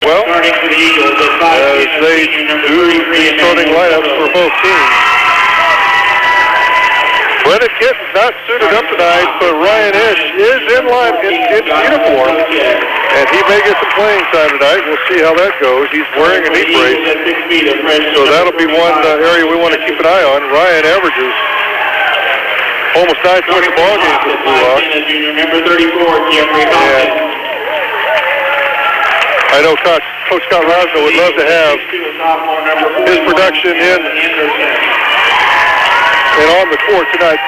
Well, as they do the starting lineups for both teams. Brennan Kitten's not suited up tonight, but Ryan Ish is in line in uniform, and he may get some playing time tonight. We'll see how that goes. He's wearing a knee brace, so that'll be one area we want to keep an eye on. Ryan averages almost 9 points a ball game for the Blue Hawks. I know Coach Scott Rosno would love to have his production in and on the court tonight,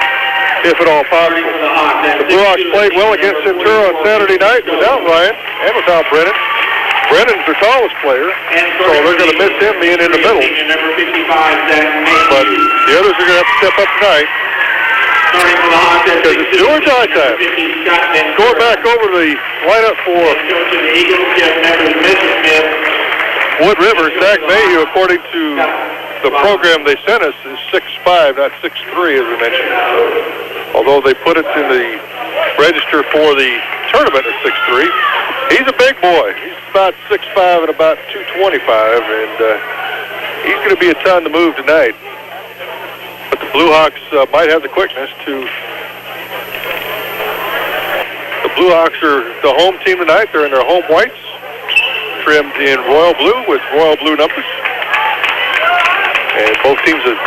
if at all possible. The Blue Hawks played well against Centura on Saturday night without Ryan and without Brennan. Brennan's their tallest player, so they're going to miss him being in the middle. But the others are going to have to step up tonight, because it's do or die time. Going back over the lineup for Wood River, Zach Mayhew, according to the program they sent us, is 6'5", not 6'3", as we mentioned. Although they put it in the register for the tournament at 6'3". He's a big boy. He's about 6'5" and about 225, and he's going to be a ton to move tonight. But the Blue Hawks might have the quickness to. The Blue Hawks are the home team tonight. They're in their home whites, trimmed in royal blue with royal blue numbers. And both teams have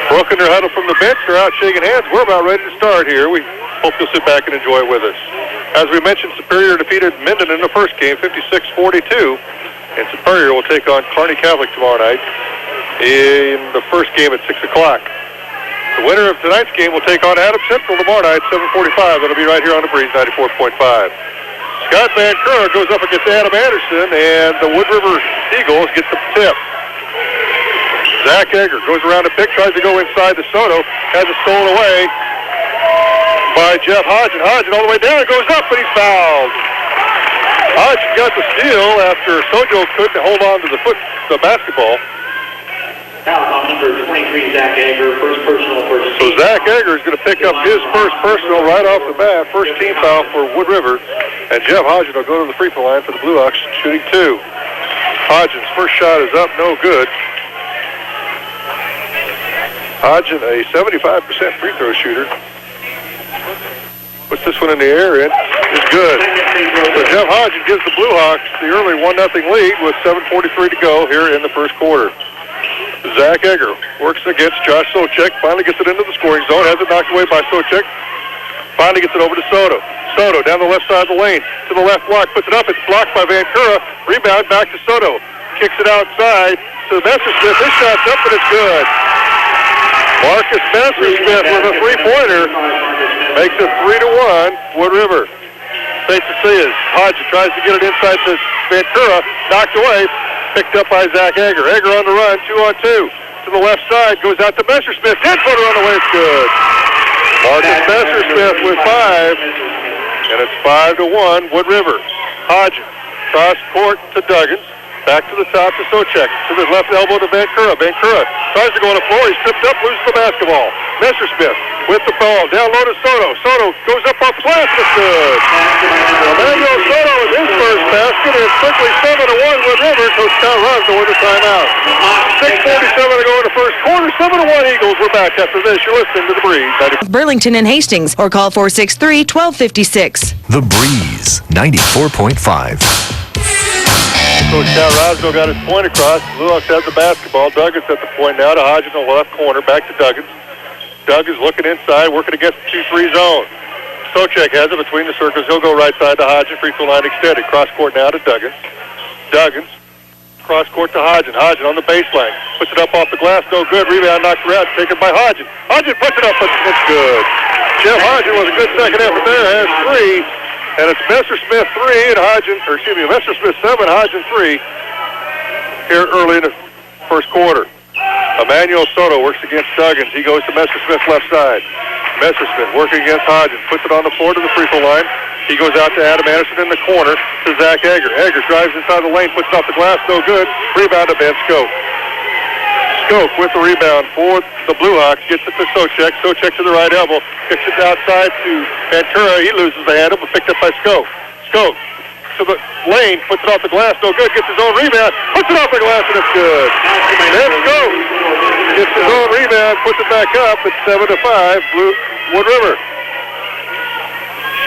broken their huddle from the bench. They're out shaking hands. We're about ready to start here. We hope you'll sit back and enjoy it with us. As we mentioned, Superior defeated Minden in the first game, 56-42. And Superior will take on Kearney Catholic tomorrow night in the first game at 6 o'clock. The winner of tonight's game will take on Adams Central tomorrow night at 7:45. That'll be right here on the Breeze 94.5. Scott Van Keur goes up against Adam Anderson, and the Wood River Eagles get the tip. Zach Egger goes around the pick, tries to go inside to Soto, has it stolen away by Jeff Hodgen. Hodgen all the way down, goes up, and he's fouled. Hodgen got the steal after Soto couldn't hold on to the basketball. Foul on number 23, Zach Egger, first personal, first team. So Zach Egger is going to pick up his first personal right off the bat, first team foul for Wood River, and Jeff Hodgen will go to the free throw line for the Blue Hawks, shooting 2. Hodgen's first shot is up, no good. Hodgen, a 75% free throw shooter. Puts this one in the air and is good. So Jeff Hodgen gives the Blue Hawks the early 1-0 lead with 7:43 to go here in the first quarter. Zach Egger works against Josh Socek, finally gets it into the scoring zone, has it knocked away by Socek, finally gets it over to Soto. Soto down the left side of the lane, to the left block, puts it up, it's blocked by Van Keur, rebound back to Soto, kicks it outside to Messersmith, his shot's up and it's good. Marcus Messersmith with a three-pointer makes it 3-1, Wood River. St. Cecilia's Hodgen tries to get it inside to Van Keur, knocked away, picked up by Zach Egger. Egger on the run, 2-on-2. To the left side, goes out to Messersmith. 10-footer on the way, it's good. Marcus Messersmith with 5, and it's 5-1, Wood River. Hodgen, cross court to Duggins. Back to the top to Socek. To the left elbow to Van Keur. Van Keur tries to go on the floor. He's tripped up, loses the basketball. Messersmith with the ball. Down low to Soto. Soto goes up off the glass. It's good. Emmanuel Soto with his first basket. And it's quickly 7-1 Wood River. Coach Scott Rosno with the timeout. 6:47 to go in the first quarter. 7-1 Eagles. We're back after this. You're listening to The Breeze. Burlington and Hastings, or call 463-1256. The Breeze 94.5. Coach Scott Rosno got his point across. Blue Hawks has the basketball. Duggins at the point now to Hodgen in the left corner. Back to Duggins. Duggins looking inside, working against the 2-3 zone. Socek has it between the circles. He'll go right side to Hodgen. Free throw line extended. Cross court now to Duggins. Duggins. Cross court to Hodgen. Hodgen on the baseline. Puts it up off the glass. No good. Rebound knocked around. Taken by Hodgen. Hodgen puts it up. It's good. Jeff Hodgen with a good second effort there. Has 3. And it's Messersmith 3 and Messersmith 7, Hodgen 3 here early in the first quarter. Emmanuel Soto works against Duggins. He goes to Messersmith left side. Messersmith working against Hodgen. Puts it on the floor to the free throw line. He goes out to Adam Anderson in the corner to Zach Egger. Egger drives inside the lane, puts it off the glass, no good. Rebound to Ben Scope. Scope with the rebound for the Blue Hawks. Gets it to Socek. Socek to the right elbow. Kicks it outside to Van Keur. He loses the handle, but picked up by Scope. Scope to the lane, puts it off the glass, no good, gets his own rebound, puts it off the glass, and it's good. Let's go. Gets his own rebound, puts it back up. It's 7-5, Wood River.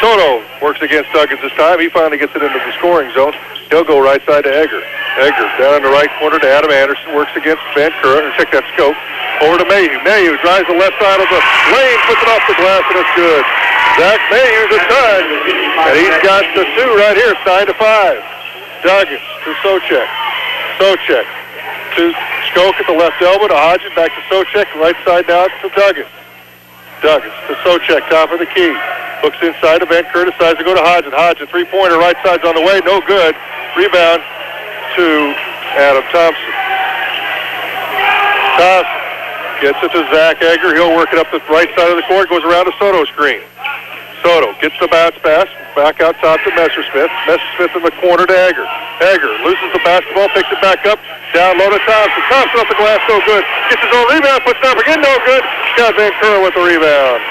Soto works against Duggins this time. He finally gets it into the scoring zone. He'll go right side to Egger. Egger down in the right corner to Adam Anderson. Works against Van Kura. Check that scope. Over to Mayhew. Mayhew drives the left side of the lane, puts it off the glass, and it's good. Zach Mayhew's a time. And he's got the two right here. It's 9-5. Duggins to Socek. Socek to Skoke at the left elbow to Hodgen. Back to Socek. Right side now to Duggins. Duggins to Socek, top of the key. Looks inside to Van Kura, decides to go to Hodgen. Hodgen, three-pointer, right side's on the way, no good. Rebound to Adam Thompson. Thompson gets it to Zach Egger. He'll work it up the right side of the court, goes around to Soto screen. Soto gets the bounce pass, back out top to Messersmith. Messersmith in the corner to Egger. Egger loses the basketball, picks it back up, down low to Thompson. Thompson off the glass, no good. Gets his own rebound, puts it up again, no good. Got Van Kura with the rebound.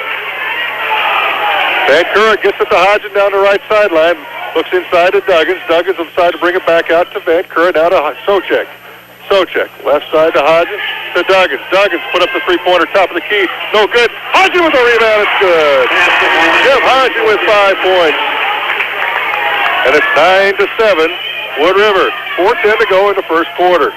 Van Kura gets it to Hodgen down the right sideline. Looks inside to Duggins. Duggins on the side to bring it back out to Van Kura. Now to Socek. Socek, left side to Hodgen to Duggins. Duggins put up the three-pointer, top of the key. No good. Hodgen with the rebound. It's good. Jeff Hodgen with 5 points. And it's 9-7. Wood River. 4:10 to go in the first quarter.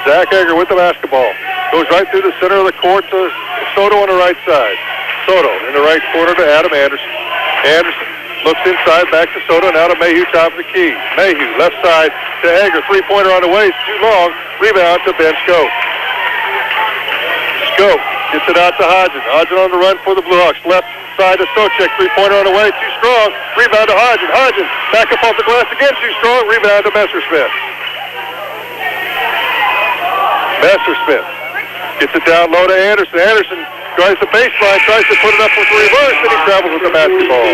Zach Egger with the basketball. Goes right through the center of the court to Soto on the right side. Soto in the right corner to Adam Anderson. Anderson looks inside, back to Soto, now to Mayhew, top of the key. Mayhew, left side to Egger. Three-pointer on the way, it's too long. Rebound to Ben Skoke. Skoke gets it out to Hodgen. Hodgen on the run for the Blue Hawks. Left side to Socek. Three-pointer on the way, too strong. Rebound to Hodgen. Hodgen back up off the glass again, too strong. Rebound to Messersmith. Messersmith gets it down low to Anderson. Anderson drives the baseline, tries to put it up with the reverse, and he travels with the basketball.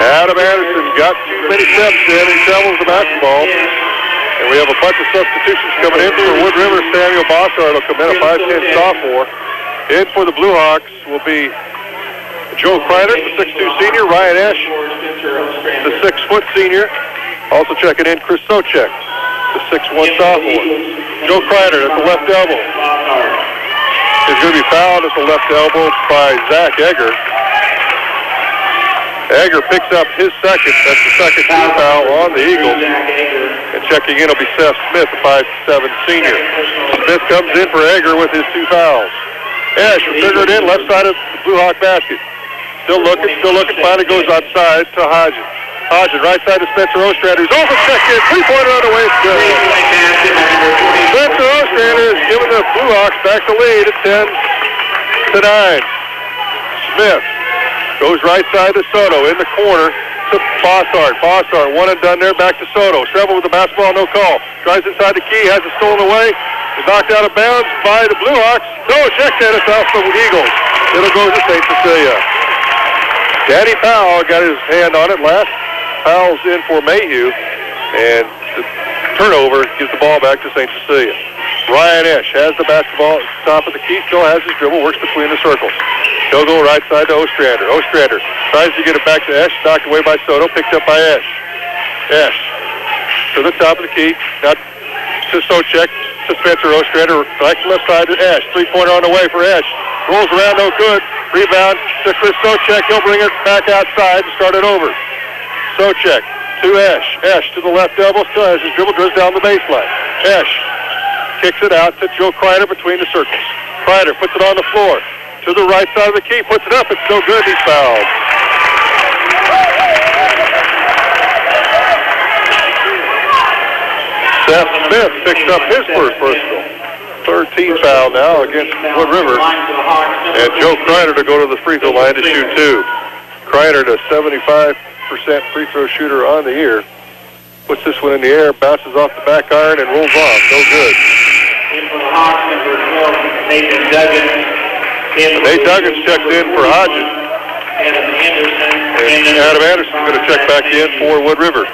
Adam Anderson got too many steps in. He travels the basketball. And we have a bunch of substitutions coming in for Wood River. Samuel Bossard will come in, a 5'10 sophomore. In for the Blue Hawks will be Joe Kreiner, the 6'2 senior. Ryan Esch, the 6-foot senior. Also checking in Chris Socek, the 6'1 sophomore. Joe Kreiner at the left elbow. Is going to be fouled at the left elbow by Zach Egger. Egger picks up his second. That's the second team foul on the Eagles. And checking in will be Seth Smith, the 5'7 senior. Smith comes in for Egger with his 2 fouls. Ash will figure it in, left side of the Blue Hawk basket. Still looking, finally goes outside to Hodgen. Hodgen, right side to Spencer Ostrander. He's over check in, three-pointer on the way, it's good. Spencer Ostrander is giving the Blue Hawks back the lead at 10-9. Smith goes right side to Soto in the corner to Bossard. Bossard, one and done there, back to Soto. Several with the basketball, no call. Drives inside the key, has it stolen away. Is knocked out of bounds by the Blue Hawks. No, check that, it's out for the Eagles. It'll go to St. Cecilia. Danny Powell got his hand on it last. Powell's in for Mayhew, and the turnover gives the ball back to St. Cecilia. Ryan Esch has the basketball at the top of the key, still has his dribble, works between the circles. He'll go right side to Ostrander. Ostrander tries to get it back to Esch, knocked away by Soto, picked up by Esch. Esch to the top of the key, now to Socek, to Spencer Ostrander, right to left side to Esch. Three-pointer on the way for Esch. Rolls around, no good. Rebound to Chris Socek. He'll bring it back outside and start it over. Socek to Esch. Esch to the left elbow, still has his dribble, drives down the baseline. Esch kicks it out to Joe Kreiner between the circles. Kreiner puts it on the floor. To the right side of the key, puts it up, it's no good, he's fouled. Seth Smith picks up his first personal. 13 foul now against Wood River. And Joe Kreiner to go to the free throw line to shoot 2. Kreiner, to 75% free throw shooter on the year. Puts this one in the air, bounces off the back iron, and rolls off. No good. In for the Hawks, number 12, Nathan Duggins. Nate Duggins checks in for Hodgen. Adam Anderson. And Adam Anderson is going to check back in for Wood River.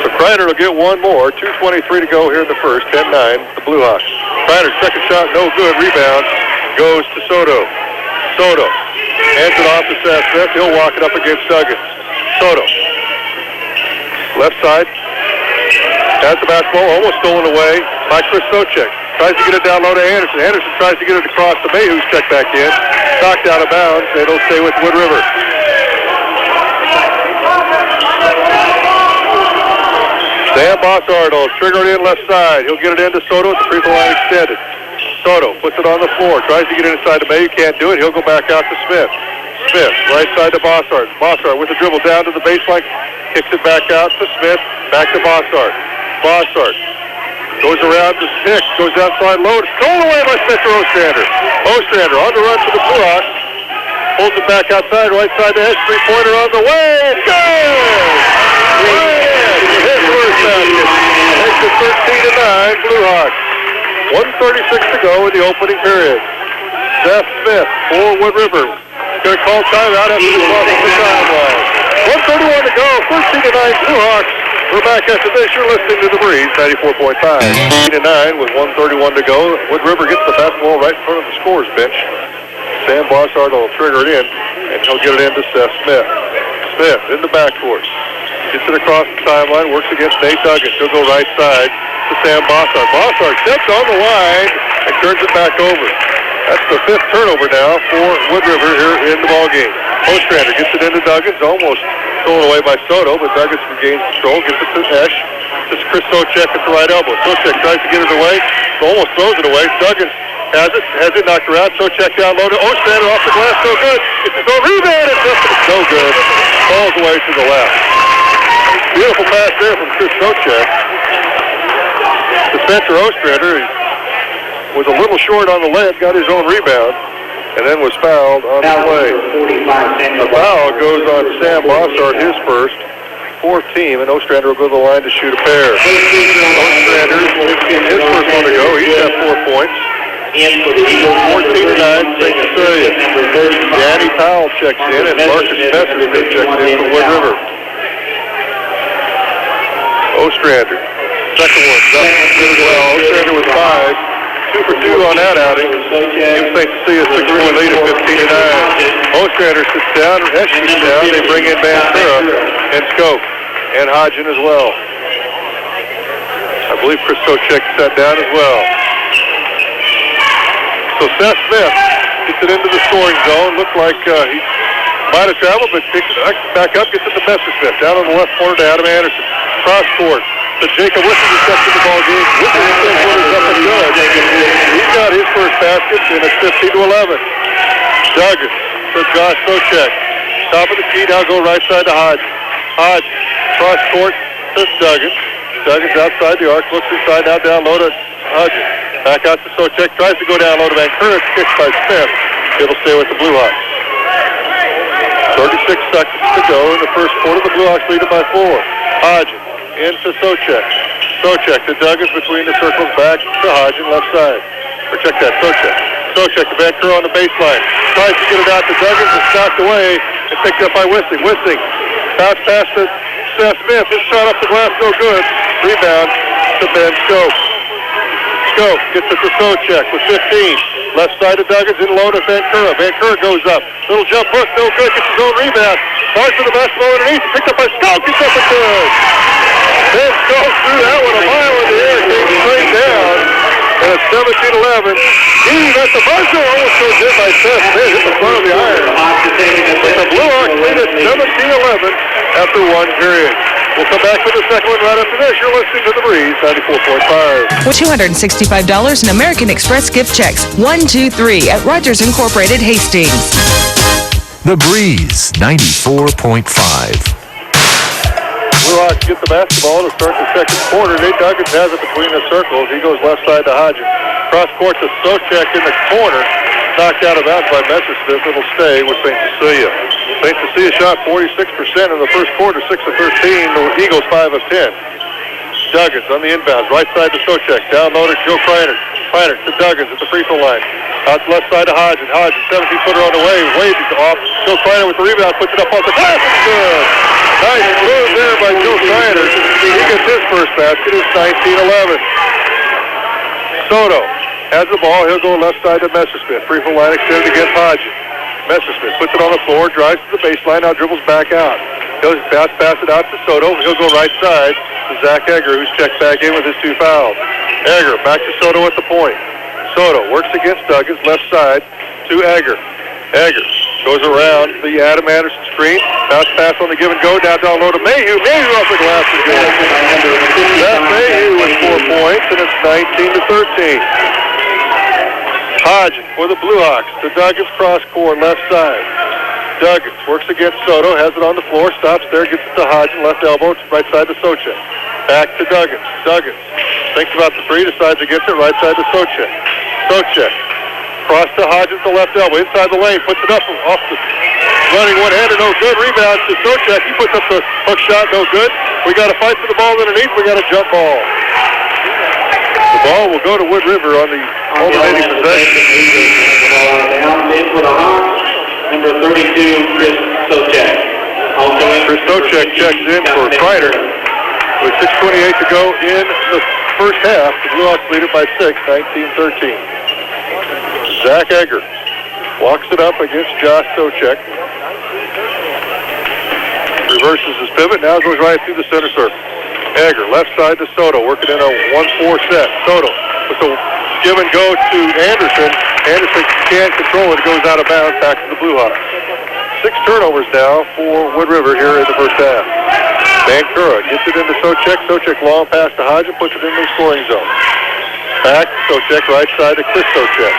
So Kreiner will get one more. 2:23 to go here in the first. 10-9, the Blue Hawks. Kreiner's second shot, no good. Rebound goes to Soto. Soto Hands it off to Seth Smith. He'll walk it up against Duggins. Soto. Left side. Has the basketball, almost stolen away by Chris Socek. Tries to get it down low to Anderson. Anderson tries to get it across to May, who's checked back in. Knocked out of bounds, and it'll stay with Wood River. Sam Bossard will trigger it in left side. He'll get it into Soto at the free throw line extended. Soto puts it on the floor. Tries to get it inside to May. Can't do it. He'll go back out to Smith. Smith, right side to Bossard. Bossard with the dribble down to the baseline. Kicks it back out to Smith. Back to Bossard. Bossard goes around to Hicks. Goes outside low. Stolen away by Spencer Ostrander. Ostrander on the run for the Blue Hawks. Pulls it back outside. Right side to Hicks. Three-pointer on the way. It's good! His first basket. Makes it 13-9 Blue Hawks. 1:36 to go in the opening period. Seth Smith for Wood River. Going to call timeout after the crossing the timeline. 1:31 to go. 13-9 Blue Hawks. We're back after this. You're listening to The Breeze, 94.5. 13-9 with 1:31 to go. Wood River gets the basketball right in front of the scorer's bench. Sam Bossard will trigger it in, and he'll get it into Seth Smith. Smith in the backcourt. Gets it across the timeline, works against Nate Duggins. He'll go right side to Sam Bossard. Bossard steps on the line and turns it back over. That's the fifth turnover now for Wood River here in the ballgame. Ostrander gets it into Duggins, almost stolen away by Soto, but Duggins regains control, gets it to Esch. This is Chris Socek at the right elbow. Socek tries to get it away, almost throws it away. Duggins has it knocked around. Socek down low to Ostrander off the glass, no good. It's his own rebound, it's just no good. Falls away to the left. Beautiful pass there from Chris Socek. To Spencer Ostrander, was a little short on the layup, got his own rebound, and then was fouled on the play. The foul goes on Sam Bossard, his first, fourth team, and Ostrander will go to the line to shoot a pair. Ostrander, his first one to go. He's got 4 points. 14-9, St. Cecilia. Danny Powell checks in, and Marcus Messerschmidt checks in for Wood River. Ostrander, second one, up well. Ostrander with 5. 2 for 2 on that outing. Gives St. Cecilia a 6-point lead at 15-9. Ostrander sits down, Esch sits down. They bring in Ventura and Scope and Hodgen as well. I believe Chris Socek sat down as well. So Seth Smith gets it into the scoring zone. Looks like he might have traveled, but picks it back up, gets it to Messerschmidt. Down on the left corner to Adam Anderson. Cross court. So Jacob Witten is up to the ball game. Witten is up and good. He's got his first basket, and it's 15-11. Duggins to Josh Socek. Top of the key, now go right side to Hodge. Hodge, cross court to Duggins. Duggins outside the arc, looks inside, now down low to Hodges. Back out to Socek, tries to go down low to Vancouver. It's kicked by Smith. It'll stay with the Blue Hawks. 36 seconds to go in the first quarter. The Blue Hawks lead it by 4. Hodges into Socek. Socek to Duggins between the circles, back to Hodgen, left side. Or check that, Socek. Socek to Vancouver on the baseline. Tries to get it out to Duggins. It's knocked away and picked up by Wisting. Wisting bounce pass to Seth Smith. His shot up the glass, no good. Rebound to Ben Scope. Scope gets it to Socek with 15. Left side to Duggins, in low to Vancouver. Vancouver goes up. Little jump hook, no good. Gets his own rebound. Marks to the basketball underneath. Picked up by Scope. Gets up and good. Ben Scope threw that one a mile in the air. Came straight down. And it's 17-11. He's at the buzzer. Almost goes in by Seth Smith. Hit the front of the iron. But the Blue Hawks lead at 17-11 after one period. We'll come back for the second one right after this. You're listening to The Breeze, 94.5. With $265 in American Express gift checks. 123 at Rogers Incorporated, Hastings. The Breeze, 94.5. Blue Hawks get the basketball to start the second quarter. Nate Duggins has it between the circles. He goes left side to Hodges. Cross court to Socek in the corner. Knocked out of bounds by Messerschmidt. It'll stay with St. Cecilia. St. Cecilia shot 46% in the first quarter, 6 of 13. The Eagles 5 of 10. Duggins on the inbounds, right side to Socek. Down low to Joe Kreiner. Kreiner to Duggins at the free throw line. Out left side to Hodges. Hodges, 17-footer on the way. Wade is off. Joe Kreiner with the rebound, puts it up off the glass. It's good. Nice move there by Joe Kreiner. He gets his first basket. It's 19-11. Soto has the ball. He'll go left side to Messerschmidt. Free throw line extended against Hodges. Messersmith puts it on the floor, drives to the baseline, now dribbles back out. He'll pass it out to Soto. He'll go right side to Zach Egger, who's checked back in with his 2 fouls. Egger back to Soto at the point. Soto works against Duggins, left side to Egger. Egger goes around the Adam Anderson screen. Bounce pass on the give and go. Down low to Mayhew. Mayhew off the glass is good. That Mayhew with 4 points, and it's 19-13. Hodgins for the Blue Hawks to Duggins, cross court, left side. Duggins works against Soto, has it on the floor, stops there, gets it to Hodgins, left elbow, right side to Socek. Back to Duggins. Duggins thinks about the three, decides against it, right side to Socek. Socek cross to Hodgins, the left elbow, inside the lane, puts it up off the running one-hander, no good. Rebound to Socek. He puts up the hook shot, no good. We got to fight for the ball underneath. We got a jump ball. The ball will go to Wood River on the alternating possession. Down in for the Hawks, number 32, Chris Socek. Chris Socek checks in for Kreider. With 6:28 to go in the first half, the Blue Hawks lead it by 6, 19-13. Zach Egger walks it up against Josh Socek. Reverses his pivot, now goes right through the center circle. Egger, left side to Soto, working in a 1-4 set. Soto with the give and go to Anderson. Anderson can't control it, goes out of bounds, back to the Blue Hawks. 6 turnovers now for Wood River here in the first half. Vancouver gets it into Socek. Socek long pass to Hodgins, puts it in the scoring zone. Back to Socek, right side to Chris Socek.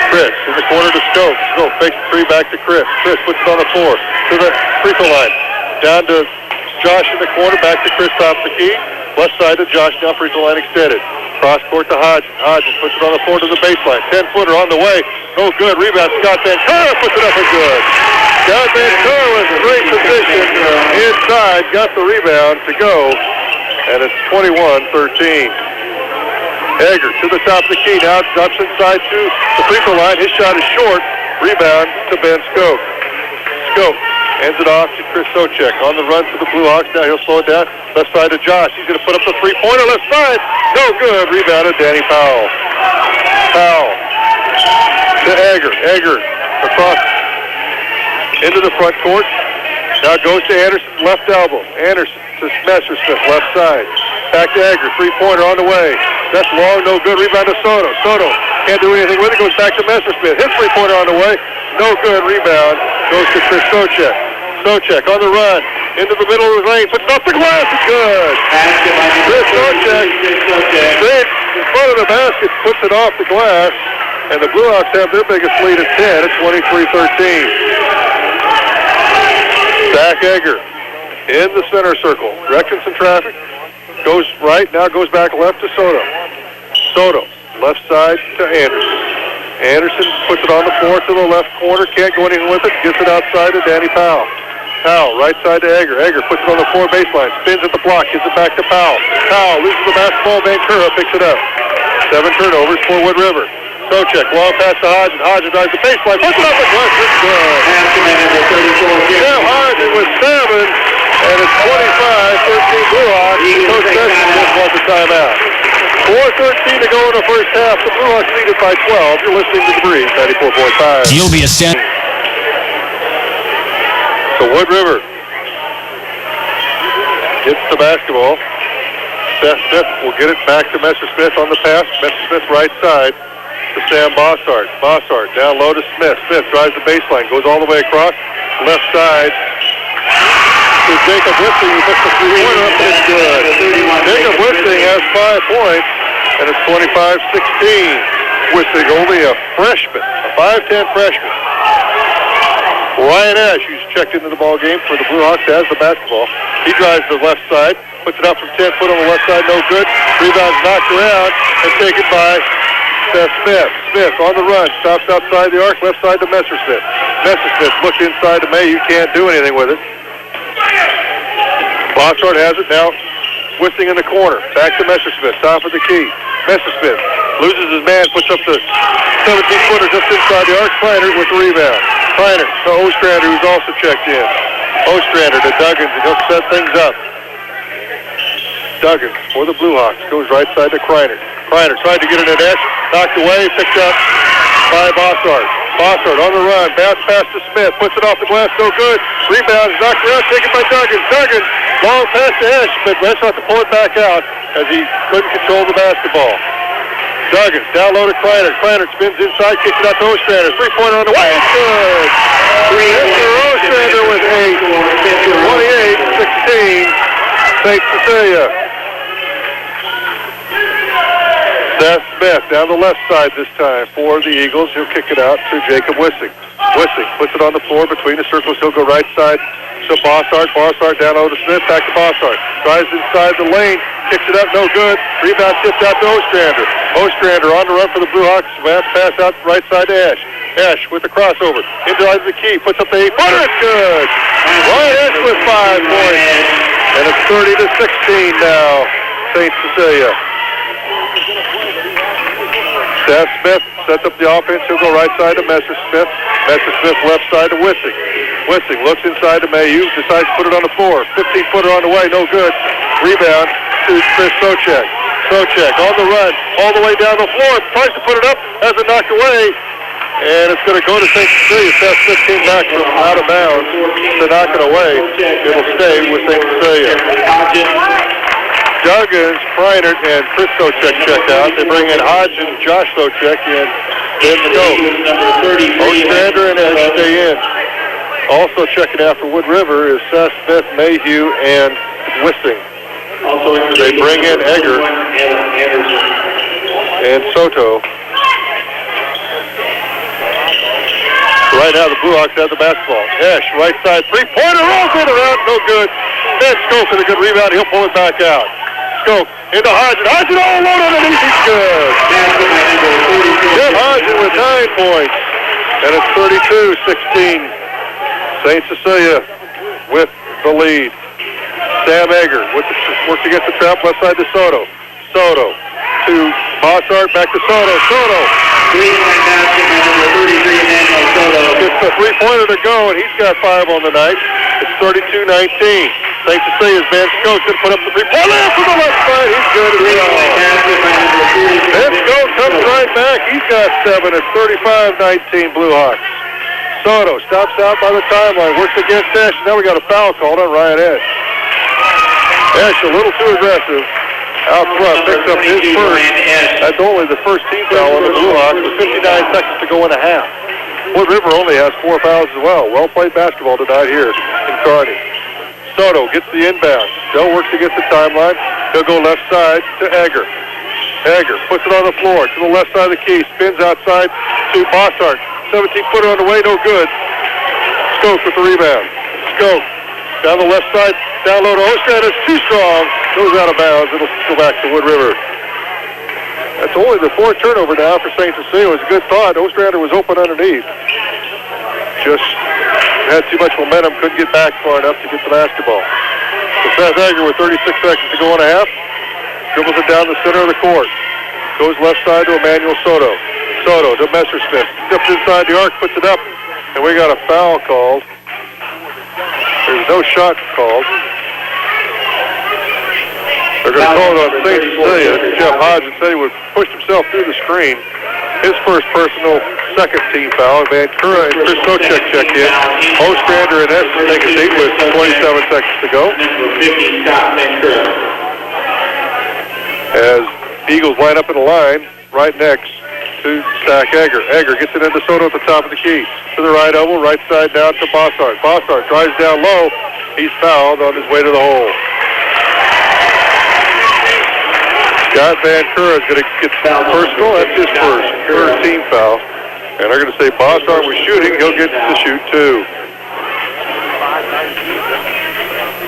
Chris in the corner to Scope. Scope fakes the three back to Chris. Chris puts it on the floor to the free throw line. Down to Josh in the corner, back to Chris top the key. Left side to Josh, now free throw line extended. Cross court to Hodgins. Hodgins puts it on the floor to the baseline. 10-footer on the way. No good. Rebound. Scott Vancouver puts it up and good. Scott Vancouver was in great position inside. Got the rebound to go. And it's 21-13. Egger to the top of the key. Now drops inside to the free throw line. His shot is short. Rebound to Ben Scope. Scope hands it off to Chris Socek. On the run to the Blue Hawks. Now he'll slow it down. Left side to Josh. He's going to put up the three-pointer. Left side. No good. Rebounded Danny Powell. Powell to Egger. Egger across into the front court. Now goes to Anderson. Left elbow. Anderson to Messersmith. Left side. Back to Egger. Three-pointer on the way. That's long. No good. Rebound to Soto. Soto can't do anything with it. Goes back to Messersmith. His three-pointer on the way. No good. Rebound goes to Chris Socek. Socek on the run. Into the middle of the lane. Puts it off the glass. It's good. Chris Socek straight in front of the basket. Puts it off the glass. And the Blue Hawks have their biggest lead at 10. It's 23-13. Zach Egger in the center circle. Directing some traffic. Goes right. Now goes back left to Soto. Soto. Left side to Anderson. Anderson puts it on the floor to the left corner. Can't go anything with it. Gets it outside to Danny Powell. Powell, right side to Egger. Egger puts it on the floor baseline. Spins at the block. Gives it back to Powell. Powell loses the basketball. Vancouver picks it up. 7 turnovers for Wood River. Socek, long pass to Hodgins. Hodgins drives the baseline. Puts it up and goes. It's good. Jeff Hodgins with 7. And it's 25-13 Blue Hawks. Coach Sessions just wants a timeout. 4:13 to go in the first half. The Blue Hawks lead it by 12. You're listening to The Breeze, 94.5. You'll be a center. So Wood River gets the basketball. Seth Smith will get it back to Messersmith on the pass. Messersmith right side to Sam Bossart. Bossart down low to Smith. Smith drives the baseline, goes all the way across. Left side to Jacob Wissing. He puts the three-pointer up and it's good. Jacob Wissing has 5 points, and it's 25-16. Wissing only a freshman, a 5'10 freshman. Ryan Ash, who's checked into the ball game for the Blue Hawks, has the basketball. He drives to the left side, puts it up from 10 foot on the left side, no good. Rebound's knocked around and taken by Seth Smith. Smith on the run, stops outside the arc, left side to Messersmith. Messersmith looked inside to May, you can't do anything with it. Bossart has it now. Wissing in the corner. Back to Messersmith. Top of the key. Messersmith loses his man. Puts up the 17-footer just inside the arc. Kleiner with the rebound. Kleiner to Ostrander, who's also checked in. Ostrander to Duggins, and he'll set things up. Duggins for the Blue Hawks. Goes right side to Kleiner. Kleiner tried to get it at Ash. Knocked away. Picked up by Bossart. Bossard on the run, bounce pass to Smith, puts it off the glass, no good. Rebound is knocked around, taken by Duggins. Duggins, long pass to Esch, but Esch has to pull it back out as he couldn't control the basketball. Duggins, down low to Kleiner. Kleiner spins inside, kicks it out to Ostrander. Three-pointer on the way, it's good! Mr. Ostrander with 8, 28-16, St. Cecilia. Seth Smith down the left side this time for the Eagles. He'll kick it out to Jacob Wissing. Wissing puts it on the floor between the circles. He'll go right side to Bossard. Bossard down over to Smith. Back to Bossard. Drives inside the lane. Kicks it up. No good. Rebound tipped out to Ostrander. Ostrander on the run for the Blue Hawks. Bounce pass out right side to Esch. Esch with the crossover. Inside the key. Puts up the 8-footer. It's good. Ryan Esch with 5 points. And it's 30-16 now. St. Cecilia. Seth Smith sets up the offense. He'll go right side to Messersmith. Messersmith left side to Wissing. Wissing looks inside to Mayhew. Decides to put it on the floor. 15-footer on the way. No good. Rebound to Chris Socek. Socek on the run. All the way down the floor. Tries to put it up. Has it knocked away. And it's going to go to St. Cecilia. Seth Smith came back from out of bounds to knock it away. It'll stay with St. Cecilia. Duggins, Freinert, and Chris Socek check out. They bring in Hodgson, Josh Socek, and Ben Scope. Ostrander and Esch stay in. Also checking out for Wood River is Seth Smith, Mayhew, and Wissing. They bring in Egger and Soto. Right now the Blue Hawks have the basketball. Esch, right side, three-pointer, rolls it around, no good. Ben Scope with a good rebound. He'll pull it back out. Scope into Hodgson. Hodgson all alone underneath. He's good. Jeff Hodgson with 9 points. And it's 32-16. St. Cecilia with the lead. Sam Egger works against the trap, left side to Soto. Soto to Bossard, back to Soto. Soto. Gets a three-pointer to go, and he's got 5 on the night. It's 32-19. St. Cecilia's Van Scope going to put up the three-pointer from the left side. He's good as well. Van Scope comes right back. He's got 7. It's 35-19 Blue Hawks. Soto stops out by the timeline, works against Esch. Now we got a foul called on Ryan Esch. Esch a little too aggressive. Out front, picks up his first. That's only the first team foul on the Blue Hawks with 59 seconds to go in a half. Wood River only has 4 fouls as well. Well-played basketball tonight here in Kearney. Soto gets the inbound. Still works against the timeline. He'll go left side to Egger. Egger puts it on the floor to the left side of the key. Spins outside to Bossard. 17-footer on the way, no good. Scope with the rebound. Scope down the left side. Down low to Ostrander. It's too strong. Goes out of bounds. It'll go back to Wood River. That's only the 4th turnover now for St. Cecilia. It was a good thought. Ostrander was open underneath. Just had too much momentum. Couldn't get back far enough to get the basketball. So Seth Egger with 36 seconds to go in a half. Dribbles it down the center of the court. Goes left side to Emmanuel Soto. Soto to Messersmith. Steps inside the arc, puts it up. And we got a foul called. There's no shot called. They're going to call it on St. Cecilia. Jeff Hodgson said he would push himself through the screen. His first personal second team foul. Vancouver and Chris Socek check in. Ostrander and Essen take a seat with 27 seconds to go. As Eagles line up in a line right next to Zach Egger. Egger gets it into Soto at the top of the key. To the right oval, right side down to Bossard. Bossard drives down low. He's fouled on his way to the hole. Scott Vancouver is going to get personal. That's his first team foul. And they're going to say Bossard was shooting. He'll get to shoot 2.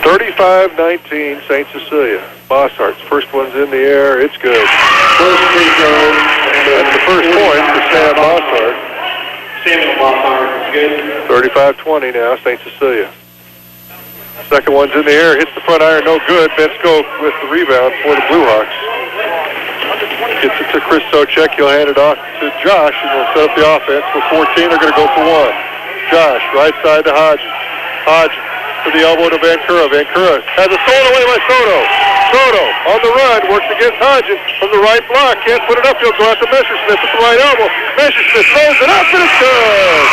35-19 St. Cecilia. Bossard's first one's in the air. It's good. First free throw. That's the first point for Sam Bossard. Samuel Bossard, good. 35-20 now, St. Cecilia. Second one's in the air, hits the front iron, no good. Ben Scope with the rebound for the Blue Hawks. Gets it to Chris Socek. He'll hand it off to Josh, and he'll set up the offense. For 14, they're going to go for 1. Josh, right side to Hodgson. Hodgson to the elbow to Vancouver. Vancouver has it stolen away by Soto. Soto on the run, works against Hodgin from the right block. Can't put it up. He'll go out to Messersmith at the right elbow. Messersmith throws it up, and it's good.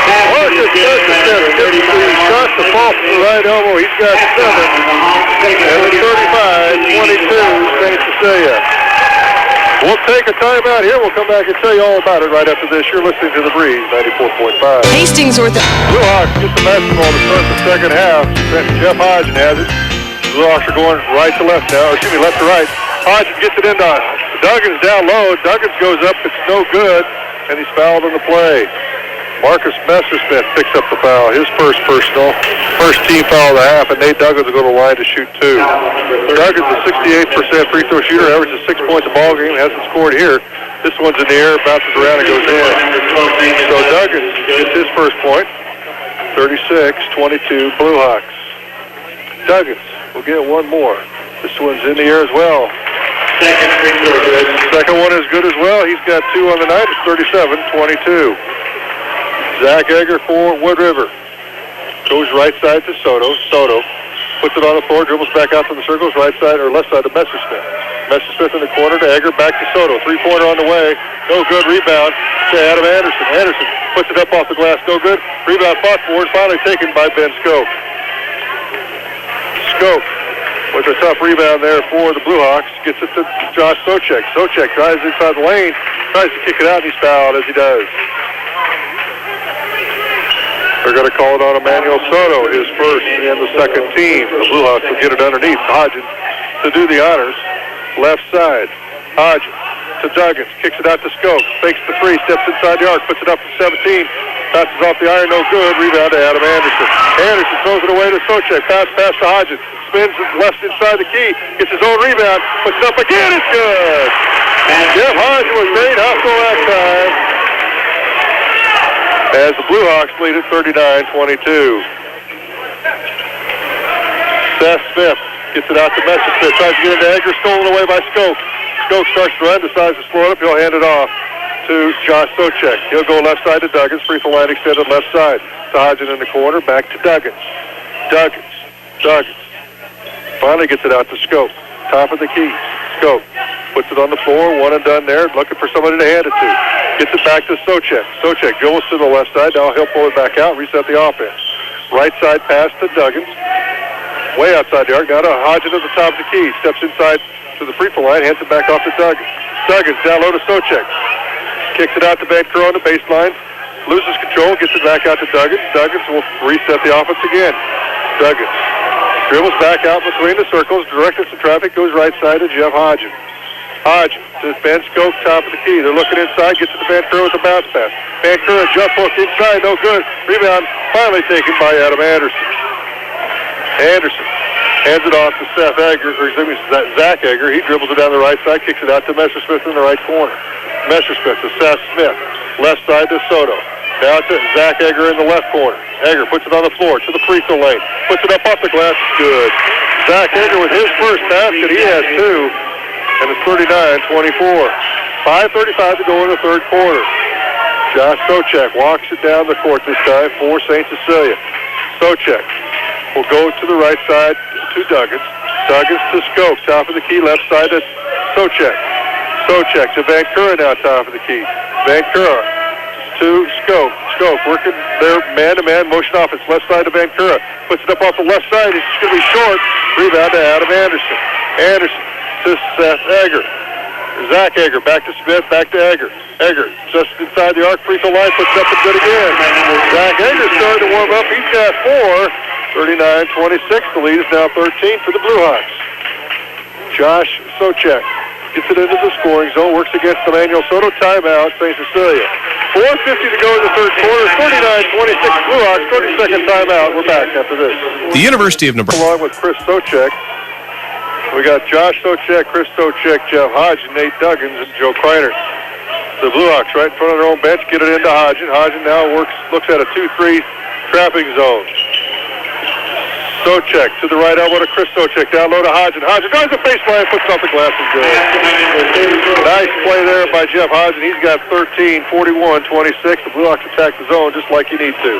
Marcus Messersmith gets the shot to fall from the right elbow. He's got 7. And it's 35-22, St. Cecilia. We'll take a timeout here. We'll come back and tell you all about it right after this. You're listening to The Breeze, 94.5. Hastings Ortho. Blue Hawks get the basketball to start the second half. Jeff Hodgin has it. Blue Hawks are going right to left now, or excuse me, left to right. Hodgin gets it into Duggins down low. Duggins goes up. It's no good, and he's fouled on the play. Marcus Messersmith picks up the foul. His first personal, first team foul of the half, and Nate Duggins will go to the line to shoot 2. Duggins is a 68% free throw shooter, averages 6 points a ball game, hasn't scored here. This one's in the air, bounces around and goes in. So Duggins gets his first point. 36-22 Blue Hawks. Duggins will get one more. This one's in the air as well. Second one is good as well. He's got 2 on the night. It's 37-22. Zach Egger for Wood River. Goes right side to Soto. Soto puts it on the floor, dribbles back out to the circles, right side or left side to Messersmith. Messersmith in the corner to Egger, back to Soto. 3-pointer on the way. No good. Rebound to Adam Anderson. Anderson puts it up off the glass. No good. Rebound fought forward. Finally taken by Ben Scope. Scope with a tough rebound there for the Blue Hawks. Gets it to Josh Socek. Socek drives inside the lane. Tries to kick it out, and he's fouled as he does. They're going to call it on Emmanuel Soto, his first and the second team. The Blue Hawks will get it underneath. Hodgin to do the honors. Left side. Hodgin to Duggins. Kicks it out to Scope. Fakes the 3. Steps inside the arc. Puts it up to 17. Passes off the iron. No good. Rebound to Adam Anderson. Anderson throws it away to Socek. Pass to Hodgin. Spins it left inside the key. Gets his own rebound. Puts it up again. It's good. Jeff Hodgin was great hustle that time, as the Blue Hawks lead at 39-22. Seth Smith gets it out to Messersmith. Tries to get into Egger. Stolen away by Scope. Scope starts to run. Decides to slow it up. He'll hand it off to Josh Socek. He'll go left side to Duggins. Free throw line extended left side. To Hodgin in the corner. Back to Duggins. Duggins. Finally gets it out to Scope. Top of the key. Scope puts it on the floor. One and done there. Looking for somebody to hand it to. Gets it back to Socek. Socek dribbles to the left side. Now he'll pull it back out. Reset the offense. Right side pass to Duggins. Way outside the arc. Now to Hodgin at the top of the key. Steps inside to the free throw line. Hands it back off to Duggins. Duggins down low to Socek. Kicks it out to Van Keur on the baseline. Loses control. Gets it back out to Duggins. Duggins will reset the offense again. Duggins dribbles back out between the circles. Directed some traffic. Goes right side to Jeff Hodgin. Hodgin to Ben Scope, top of the key. They're looking inside. Gets it to Van Keur with a bounce pass. Van Keur, a jump hook inside. No good. Rebound finally taken by Adam Anderson. Anderson hands it off to Seth Egger, or excuse me, Zach Egger. He dribbles it down the right side, kicks it out to Messersmith in the right corner. Messersmith to Seth Smith. Left side to Soto. Now to Zach Egger in the left corner. Egger puts it on the floor to the free throw lane. Puts it up off the glass. It's good. Zach Egger with his first basket. He has 2. And it's 39-24. 5:35 to go in the third quarter. Josh Socek walks it down the court this time for St. Cecilia. Socek will go to the right side to Duggins. Duggins to Scope, top of the key, left side to Socek. Socek to Van Keur now, top of the key. Van Keur to Scope. Scope working their man-to-man motion offense. Left side to Van Keur. Puts it up off the left side. It's going to be short. Rebound to Adam Anderson. Anderson to Seth Egger. Zach Egger back to Smith, back to Egger. Egger just inside the arc, free throw line, puts it up and good again. Zach Egger starting to warm up. He's got 4. 39-26. The lead is now 13 for the Blue Hawks. Josh Socek gets it into the scoring zone, works against Emmanuel Soto. Timeout, St. Cecilia. 4:50 to go in the third quarter. 39-26 Blue Hawks. 30-second timeout. We're back after this. The University of Nebraska. Along with Chris Socek. We got Josh Socek, Chris Socek, Jeff Hodgin, Nate Duggins, and Joe Kreiner. The Blue Hawks right in front of their own bench get it into Hodgin. Hodgin now looks at a 2-3 trapping zone. Socek to the right elbow to Chris Socek. Down low to Hodgin. Hodgin drives the baseline, puts it off the glass and good. Nice play there by Jeff Hodgin. He's got 13, 41, 26. The Blue Hawks attack the zone just like you need to.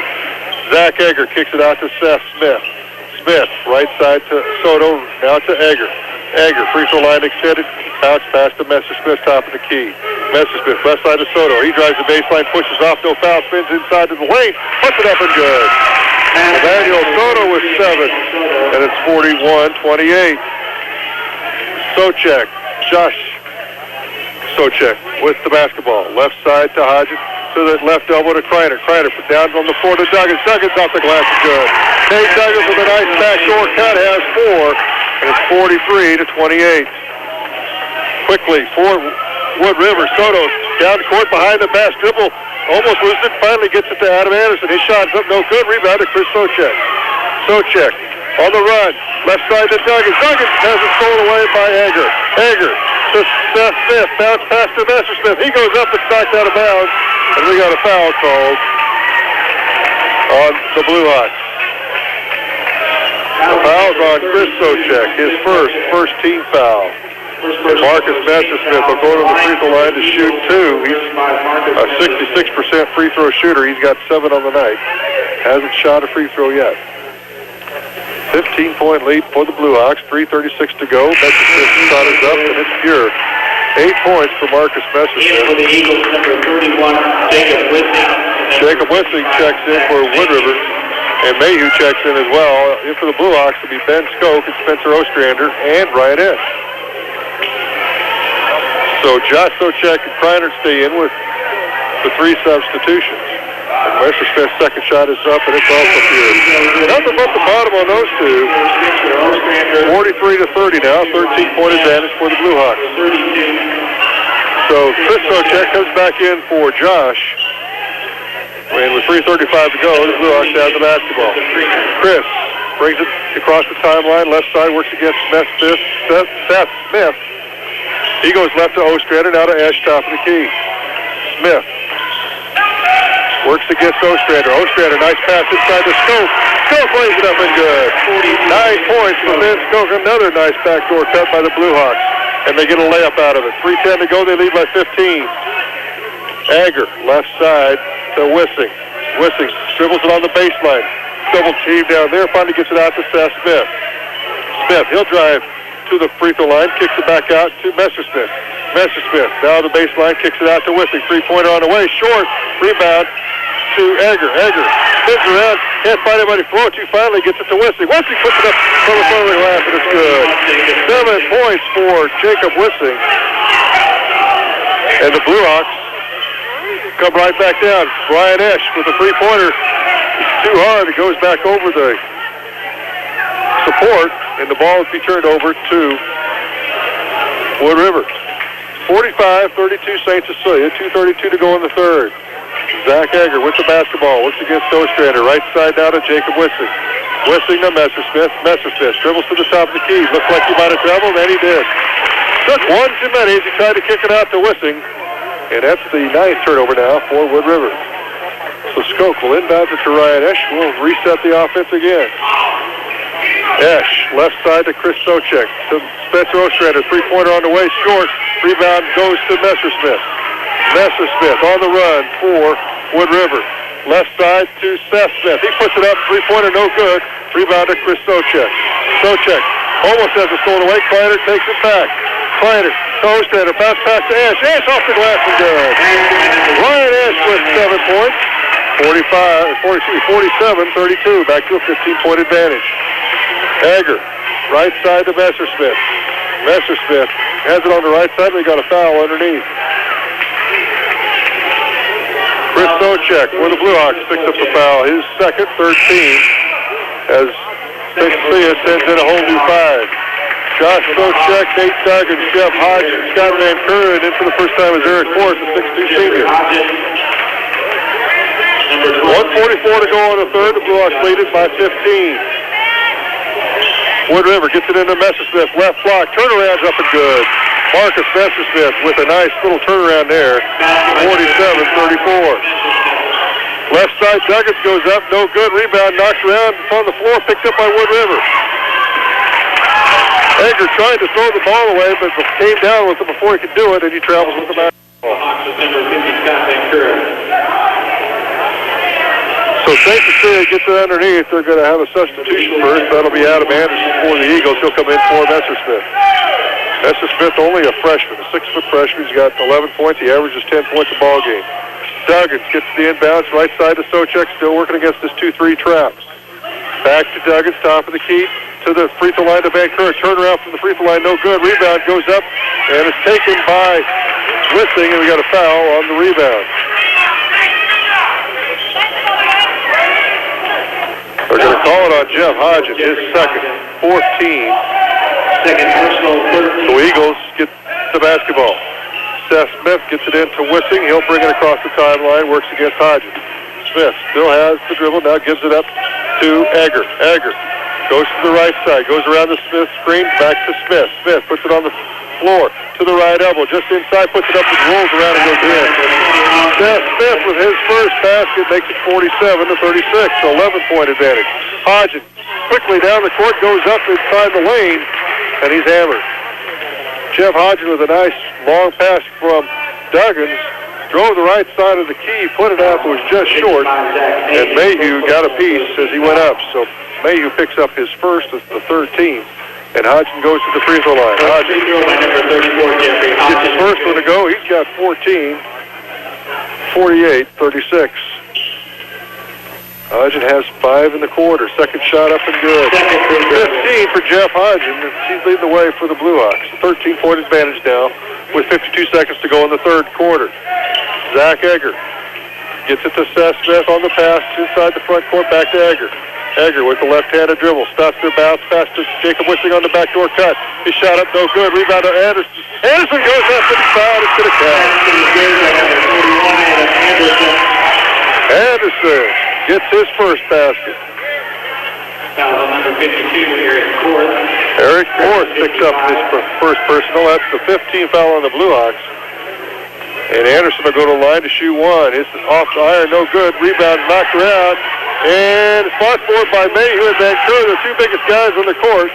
Zach Egger kicks it out to Seth Smith. Smith, right side to Soto, now to Egger. Egger, free throw line extended, bounce pass to Messersmith, top of the key. Messersmith, left side to Soto. He drives the baseline, pushes off, no foul, spins inside to the lane, puts it up and good. Emmanuel Soto with 7, and it's 41-28. Socek, Josh Socek with the basketball. Left side to Hodges, to the left elbow to Kreiner. Kreiner down on the floor to Duggins. Duggins off the glass is good. Nate Duggins with a nice backdoor cut has 4, and it's 43-28. Quickly for Wood River. Soto down court behind the pass, dribble, almost loses it, finally gets it to Adam Anderson. His shot's up, no good. Rebound to Chris Socek. Socek on the run, left side to Duggins. Duggins has it stolen away by Egger. Egger to Seth Smith, bounce pass to Messersmith. He goes up and knocked out of bounds, and we got a foul called on the Blue Hawks. The foul's on Chris Socek, his first team foul. Marcus Messersmith will go to the free throw line to shoot 2. He's a 66% free throw shooter. He's got 7 on the night. Hasn't shot a free throw yet. 15-point lead for the Blue Hawks. 3:36 to go. Messersmith's shot is up, and it's pure. 8 points for Marcus Messersmith. For the Eagles, number 31, Jacob Wissing. Jacob Wissing checks in for Wood River, and Mayhew checks in as well. In for the Blue Hawks will be Ben Skoke and Spencer Ostrander and Ryan Esch. So Josh Socek and Kreiner stay in with the 3 substitutions. And Messersmith's second shot is up, and it's also pure. Nothing but the bottom on those two. 43-30 now, 13-point advantage for the Blue Hawks. So Chris Socek comes back in for Josh. And with 3:35 to go, the Blue Hawks have the basketball. Chris brings it across the timeline, left side, works against Seth Smith. He goes left to Ostrander, now to Ash, top of the key. Smith works against Ostrander. Ostrander, nice pass inside to Skoke. Skoke lays it up and good. 9 points for Ben Skoke. Another nice backdoor cut by the Blue Hawks. And they get a layup out of it. 3:10 to go. They lead by 15. Agger, left side to Wissing. Wissing dribbles it on the baseline. Double team down there. Finally gets it out to Seth Smith. Smith, he'll drive to the free throw line, kicks it back out to Messersmith. Messersmith, now the baseline, kicks it out to Wissing. 3-pointer on the way, short, rebound to Egger. Egger spins around, can't find anybody to throw it to, finally gets it to Wissing. Wissing puts it up from the front of the glass, and it's good. 7 points for Jacob Wissing. And the Blue Hawks come right back down. Ryan Esch with a 3-pointer. It's too hard, it goes back over the support, and the ball will be turned over to Wood River. 45-32 St. Cecilia, 2:32 to go in the third. Zach Egger with the basketball, works against Ostrander, right side now to Jacob Wissing. Wissing to Messersmith. Messersmith dribbles to the top of the key. Looked like he might have traveled, and he did. Took one too many as he tried to kick it out to Wissing, and that's the 9th turnover now for Wood River. So Skoke will inbound it to Ryan Esch. We'll reset the offense again. Esch, left side to Chris Socek. To Spencer Ostrander, 3-pointer on the way, short. Rebound goes to Messersmith. Messersmith on the run for Wood River. Left side to Seth Smith. He puts it up, 3-pointer, no good. Rebound to Chris Socek. Socek almost has it stolen away. Kleiner takes it back. Kleiner to Ostrander, bounce pass to Esch. Esch off the glass and good. Ryan Esch with 7 points. 47-32, back to a 15-point advantage. Egger, right side to Messersmith. Messersmith has it on the right side, but he got a foul underneath. Chris Socek for the Blue Hawks picks up the foul. His second, 13, as St. Cecilia sends in a whole new 5. Josh Socek, Nate Duggins, Jeff Hodges, Scott Van Kuren, in for the first time is Eric Forrest, a 6'2 senior. 1:44 to go on the third. The Blue Hawks lead it by 15. Wood River gets it into Messersmith. Left block. Turnaround's up and good. Marcus Messersmith with a nice little turnaround there. 47-34. Left side, Duggins goes up. No good. Rebound knocked around. It's on the floor. Picked up by Wood River. Egger tried to throw the ball away, but came down with it before he could do it, and he travels with the basketball. So St. Cecilia gets it underneath. They're going to have a substitution first. That'll be Adam Anderson for the Eagles. He'll come in for Messersmith. Messersmith, only a freshman, a 6-foot freshman. He's got 11 points. He averages 10 points a ball game. Duggins gets the inbounds right side to Socek, still working against this 2-3 trap. Back to Duggins, top of the key, to the free throw line to Vancouver. Turnaround from the free throw line, no good. Rebound goes up, and it's taken by Wissing, and we got a foul on the rebound. They're going to call it on Jeff Hodges, his second, 14. Second personal, 13. The Eagles get the basketball. Seth Smith gets it into Wissing. He'll bring it across the timeline, works against Hodges. Smith still has the dribble, now gives it up to Egger. Egger goes to the right side, goes around the Smith screen, back to Smith. Smith puts it on the floor to the right elbow, just inside, puts it up and rolls around and goes in. Seth Smith with his first basket makes it 47-36, so 11-point advantage. Hodges quickly down the court, goes up inside the lane, and he's hammered. Jeff Hodges with a nice long pass from Duggins, drove the right side of the key, put it out, but was just short, and Mayhew got a piece as he went up. So Mayhew picks up his first, it's the 13th, and Hodgson goes to the free throw line. Hodgson gets his first one to go. He's got 14, 48-36. Hodgson has 5 in the quarter. Second shot up and good. 15 for Jeff Hodgson. He's leading the way for the Blue Hawks. 13-point advantage now with 52 seconds to go in the third quarter. Zach Egger gets it to Seth Smith on the pass inside the front court, back to Egger. Egger with the left-handed dribble, stops their bounce, pass to Jacob Wissing on the backdoor cut. His shot up, no good. Rebound to Anderson. Anderson goes up and fouled. It's going to count. Anderson gets his first basket. Foul on number 52, Eric Korth. Eric Korth picks up his first personal. That's the 15th foul on the Blue Hawks. And Anderson will go to the line to shoot one. It's off the iron, no good. Rebound knocked around. And it's fought for by Mayhew and Vancouver, the two biggest guys on the court.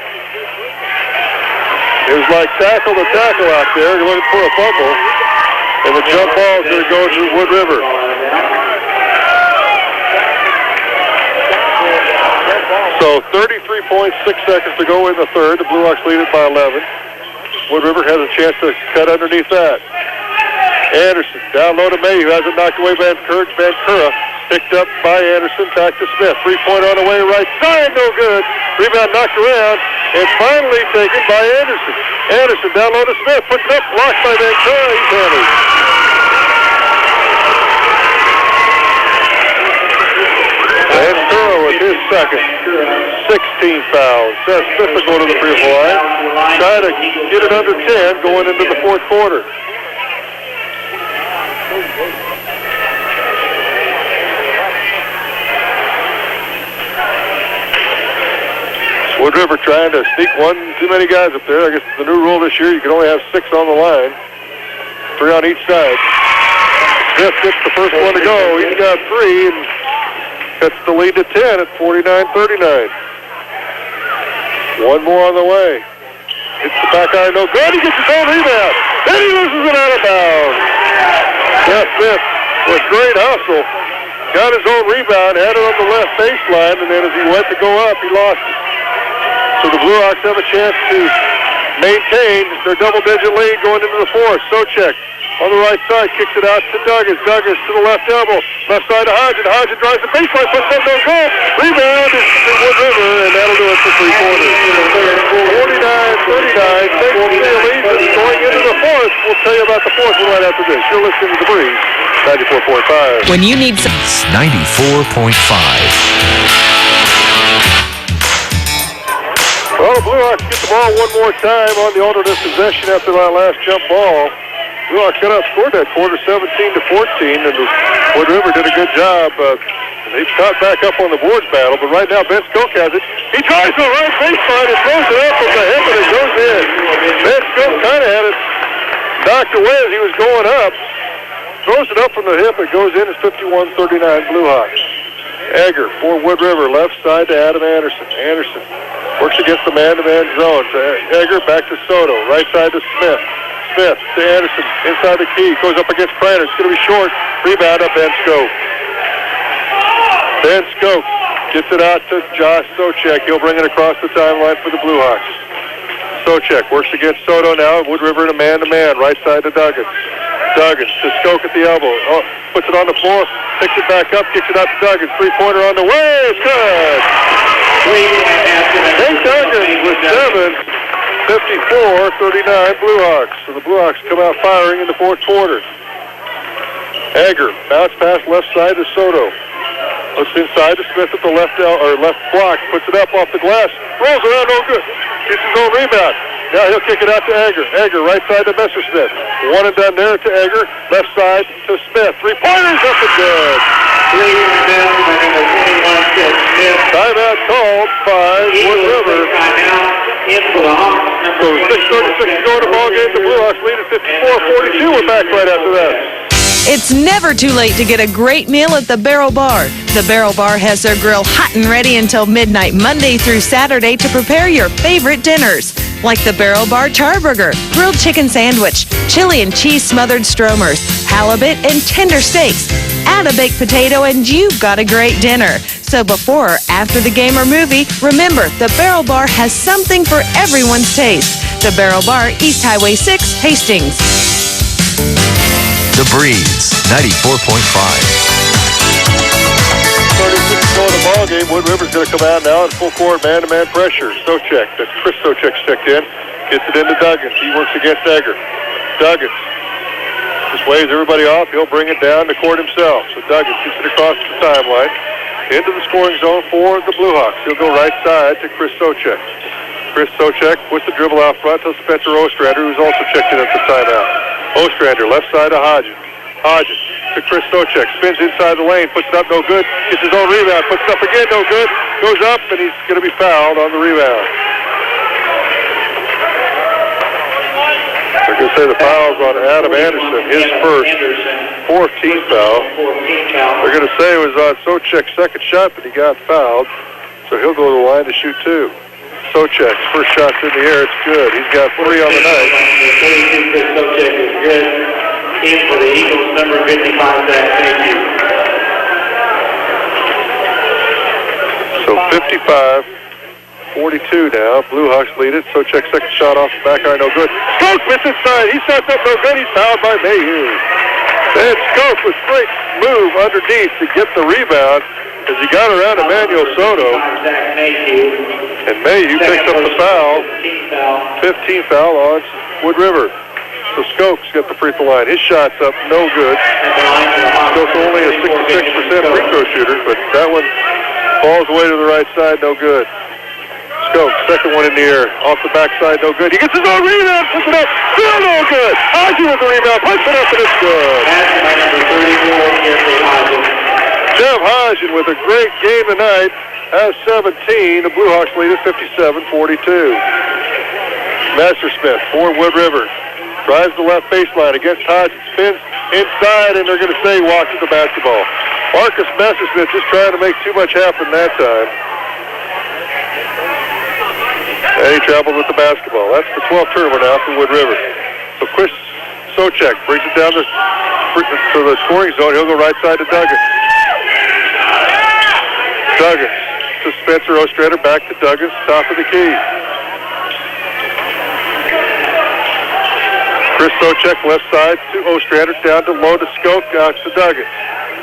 It was like tackle to tackle out there, looking for a fumble. And the jump ball is going to go to Wood River. So 33.6 seconds to go in the third. The Blue Hawks lead it by 11. Wood River has a chance to cut underneath that. Anderson down low to Mayhew, has it knocked away by Vancouver. Picked up by Anderson, back to Smith. 3-point on the way, right side, no good. Rebound knocked around, and finally taken by Anderson. Anderson down low to Smith, puts it up, blocked by Vancouver. He's hammered. Vancouver with his second. 16 fouls. Seth Smith will go to the free throw line. Try to get it under 10 going into the fourth quarter. Wood River trying to sneak one too many guys up there. I guess the new rule this year, you can only have 6 on the line. 3 on each side. Smith gets the first one to go. He's got 3 and cuts the lead to 10 at 49-39. One more on the way. Hits the back iron, no good. He gets his own rebound. Then he loses it out of bounds. Jeff Smith with great hustle. Got his own rebound, had it on the left baseline, and then as he went to go up, he lost it. So the Blue Hawks have a chance to maintain their double-digit lead going into the fourth. Socek on the right side, kicks it out to Duggins. Duggins to the left elbow, left side to Hodgson. Hodgson drives the baseline, puts up no goal. Rebound is to Wood River, and that'll do it for 3 quarters. 49-39, St. Cecilia leads it going into the fourth. We'll tell you about the fourth one right after this. You're listening to The Breeze, 94.5. When you need some... 94.5. Well, the Blue Hawks get the ball one more time on the alternate possession after that last jump ball. Blue Hawks got outscored that quarter 17-14, and Wood River did a good job. They've caught back up on the boards battle, but right now Ben Skoke has it. He drives to the right baseline and throws it up from the hip, and it goes in. Ben Skoke kind of had it knocked away as he was going up. Throws it up from the hip, it goes in. It's 51-39 Blue Hawks. Egger for Wood River, left side to Adam Anderson. Anderson works against the man-to-man zone. Egger back to Soto, right side to Smith. Smith to Anderson, inside the key, goes up against Prater. It's going to be short. Rebound up and Skoke. Ben Skoke gets it out to Josh Sochek. He'll bring it across the timeline for the Blue Hawks. Sochek works against Soto now. Wood River in a man-to-man, right side to Duggins. Duggins to Skoke at the elbow. Oh, puts it on the floor, picks it back up, kicks it out to Duggins. Three-pointer on the way. It's good. Nate Duggins with 7. 54-39 Blue Hawks. So the Blue Hawks come out firing in the fourth quarter. Egger, bounce pass left side to Soto. Looks inside to Smith at the left block. Puts it up off the glass. Rolls around, no good. Gets his own rebound. Now he'll kick it out to Egger. Egger, right side to Messersmith. One and done there to Egger. Left side to Smith. Three-pointers up and good. Timeout called by Wood River. So 6:36 to go in the ball game. The Blue Hawks lead at 54-42. We're back right after that. It's never too late to get a great meal at the Barrel Bar. The Barrel Bar has their grill hot and ready until midnight Monday through Saturday to prepare your favorite dinners, like the Barrel Bar Charburger, grilled chicken sandwich, chili and cheese smothered stromers, halibut and tender steaks. Add a baked potato and you've got a great dinner. So before or after the game or movie, remember the Barrel Bar has something for everyone's taste. The Barrel Bar, East Highway 6, Hastings. The Breeze, 94.5. 36 to go in the ball game. Wood River's going to come out now in full court, man-to-man pressure. Sochek, that's Chris Sochek checked in. Gets it into Duggins. He works against Egger. Duggins just waves everybody off. He'll bring it down the court himself. So Duggins gets it across the timeline into the scoring zone for the Blue Hawks. He'll go right side to Chris Sochek. Chris Sochek puts the dribble out front to Spencer Ostrander, who's also checked in at the timeout. Ostrander, left side to Hodges. Hodges to Chris Sochek. Spins inside the lane, puts it up, no good. Gets his own rebound, puts it up again, no good. Goes up, and he's going to be fouled on the rebound. They're going to say the foul's on Adam Anderson, his first, 14th foul. They're going to say it was on Sochek's second shot, but he got fouled. So he'll go to the line to shoot two. Sochek's first shot's in the air. It's good. He's got 3 on the night. 32 Chris Sochek is good. In for the Eagles, number 55, Zach. Thank you. So 55-42 now. Blue Hawks lead it. Sochek's second shot off the back iron, no good. Skoke missed inside. He shots up, no good. He's fouled by Mayhew. And Skoke with great move underneath to get the rebound as he got around Emmanuel Soto. And Mayhew picks up the foul. 15th foul on Wood River. So Skoke's got the free throw line. His shot's up, no good. Skoke's only a 66% free throw shooter, but that one falls away to the right side, no good. Skoke, second one in the air, off the backside, no good. He gets his own rebound, puts it up, still no good. Hodges with the rebound, puts it up, and it's good. Jeff Hodges with a great game tonight has 17. The Blue Hawks lead at 57-42. Messersmith for Wood River. Drives the left baseline against Hodges. Spins inside, and they're going to say he walks the basketball. Marcus Messersmith just trying to make too much happen that time. And he traveled with the basketball. That's the 12th turnover now for Wood River. So Chris Sochek brings it down to the scoring zone. He'll go right side to Duggins. Duggins to Spencer Ostrander, back to Duggins, top of the key. Chris Sochek, left side to Ostrander, down to low to Skoke, out to Duggins.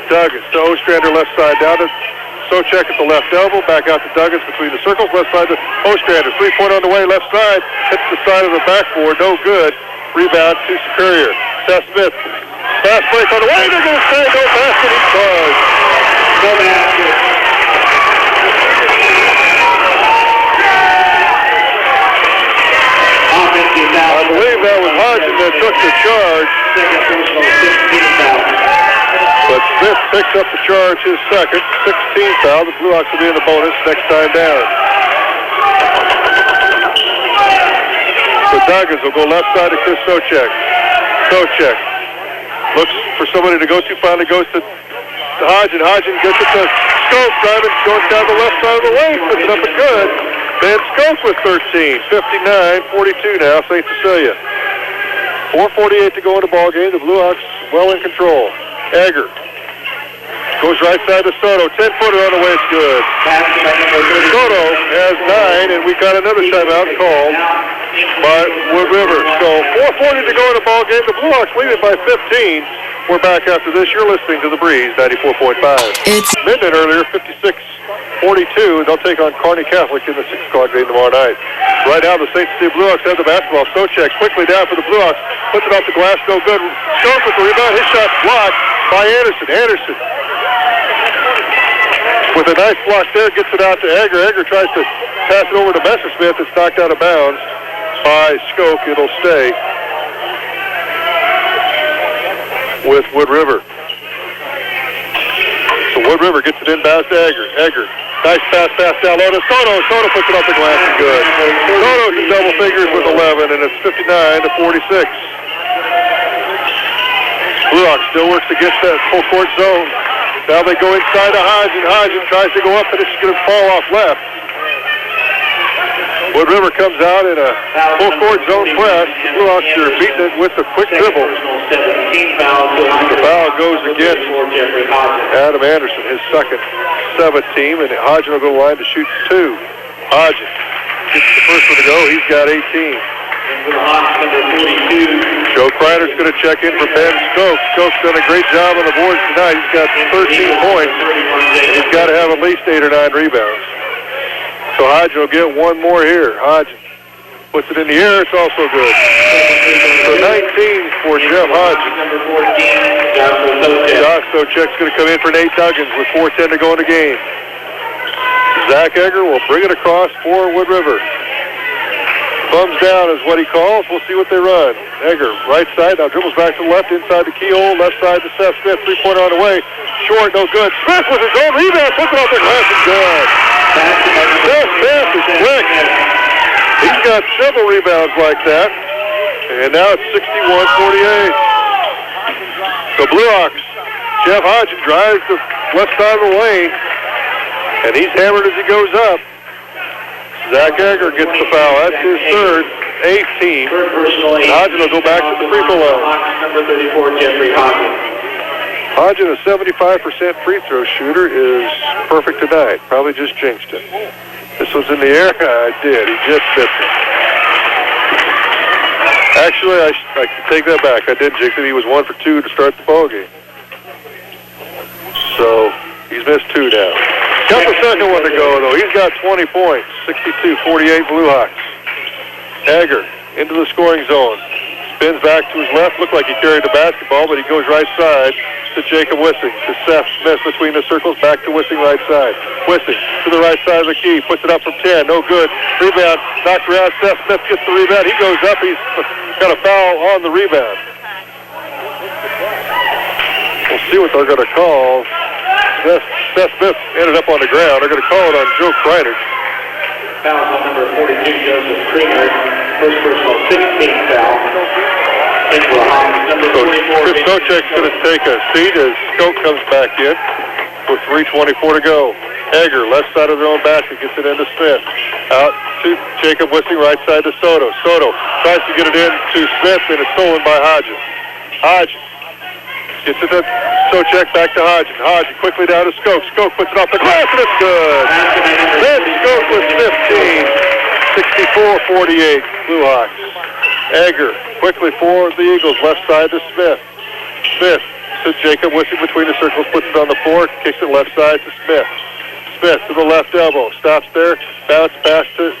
Duggins to Ostrander, left side, down to Sochek at the left elbow, back out to Duggins between the circles, left side to Ostrander. 3-point on the way, left side, hits the side of the backboard, no good. Rebound to Superior. Seth Smith, fast break on the way, they're going to say no basket, he scores. No basket. I believe that was Hodgson that took the charge. But Smith picks up the charge, his second, 16th foul. The Blue Hawks will be in the bonus next time down. So Duggins will go left side to Chris Sochek. Sochek looks for somebody to go to, finally goes to Hodgson. Hodgson gets it to Skoke, driving, going down the left side of the lane, puts it up and good. Ben Skoke with 13, 59-42 now, St. Cecilia. 4:48 to go in the ball game. The Blue Hawks well in control. Egger Goes right side to Soto. 10-footer on the way. It's good. Soto has 9, and we got another timeout called by Wood River. So 4:40 to go in the ball game. The Blue Hawks lead it by 15. We're back after this. You're listening to The Breeze, 94.5. It's Minden earlier, 56-42. They'll take on Kearney Catholic in the 6 o'clock game tomorrow night. Right now, the St. Cecilia Blue Hawks have the basketball. Socek quickly down for the Blue Hawks. Puts it off the glass. No good. Stones with the rebound. His shot blocked by Anderson. Anderson with a nice block there, gets it out to Egger. Egger tries to pass it over to Messersmith. It's knocked out of bounds by Skoke. It'll stay with Wood River. So Wood River gets it inbounds to Egger. Egger, nice pass down low to Soto. Soto puts it off the glass and good. Soto's in double figures with 11, and it's 59-46. Blue Hawks still works against that full court zone. Now they go inside to Hodgen. Hodgen tries to go up, and it's going to fall off left. Wood River comes out in a full court zone press. The Blue Hawks are beating it with a quick dribble. The foul goes against Adam Anderson, his second 17, and Hodgen will go to the line to shoot 2. Hodgen gets the first one to go. He's got 18. Joe Kreider's going to check in for Ben Skoke. Skoke's done a great job on the boards tonight. He's got 13 points. He's got to have at least 8 or 9 rebounds. So Hodgen will get one more here. Hodgen puts it in the air. It's also good. So 19 for Jeff Hodgen. Josh Socek's going to come in for Nate Duggins with 4:10 to go in the game. Zach Egger will bring it across for Wood River. Thumbs down is what he calls. We'll see what they run. Egger, right side, now dribbles back to the left, inside the keyhole, left side to Seth Smith, 3-pointer on the way. Short, no good. Smith with his own rebound, puts it off the glass and good. Seth Smith is quick. He's got several rebounds like that. And now it's 61-48. The Blue Hawks, Jeff Hodgen drives the left side of the lane, and he's hammered as he goes up. Zach Egger gets the foul. That's his third, 18. Hodgen will go back to the free throw line. Number 34, Jeffrey Hodgen. Hodgen, a 75% free throw shooter, is perfect tonight. Probably just jinxed it. This was in the air. I did. He just missed it. Actually, I can take that back. I did jinx it. He was 1 for 2 to start the ball game. So he's missed 2 now. Got the second one to go, though. He's got 20 points, 62-48 Blue Hawks. Egger into the scoring zone. Spins back to his left. Looked like he carried the basketball, but he goes right side to Jacob Wissing. To Seth Smith between the circles. Back to Wissing right side. Wissing to the right side of the key. Puts it up from 10. No good. Rebound. Knocked around. Seth Smith gets the rebound. He goes up. He's got a foul on the rebound. We'll see what they're going to call. Seth Smith ended up on the ground. They're going to call it on Joe Kreider. Foul on number 42, Joseph Krieger. First personal 16th foul. So Chris Socek's going to take a seat as Skoke comes back in with 3:24 to go. Egger, left side of their own basket, gets it into Smith. Out to Jacob Wissing, right side to Soto. Soto tries to get it in to Smith, and it's stolen by Hodgen. Hodgen gets it to Socek, back to Hodgen. Hodgen quickly down to Skoke. Skoke puts it off the glass, and it's good. Ben Skoke with 15, 64-48, Blue Hawks. Egger quickly for the Eagles, left side to Smith. Smith to Jacob Wissing between the circles, puts it on the floor, kicks it left side to Smith. Smith to the left elbow, stops there, bounce pass to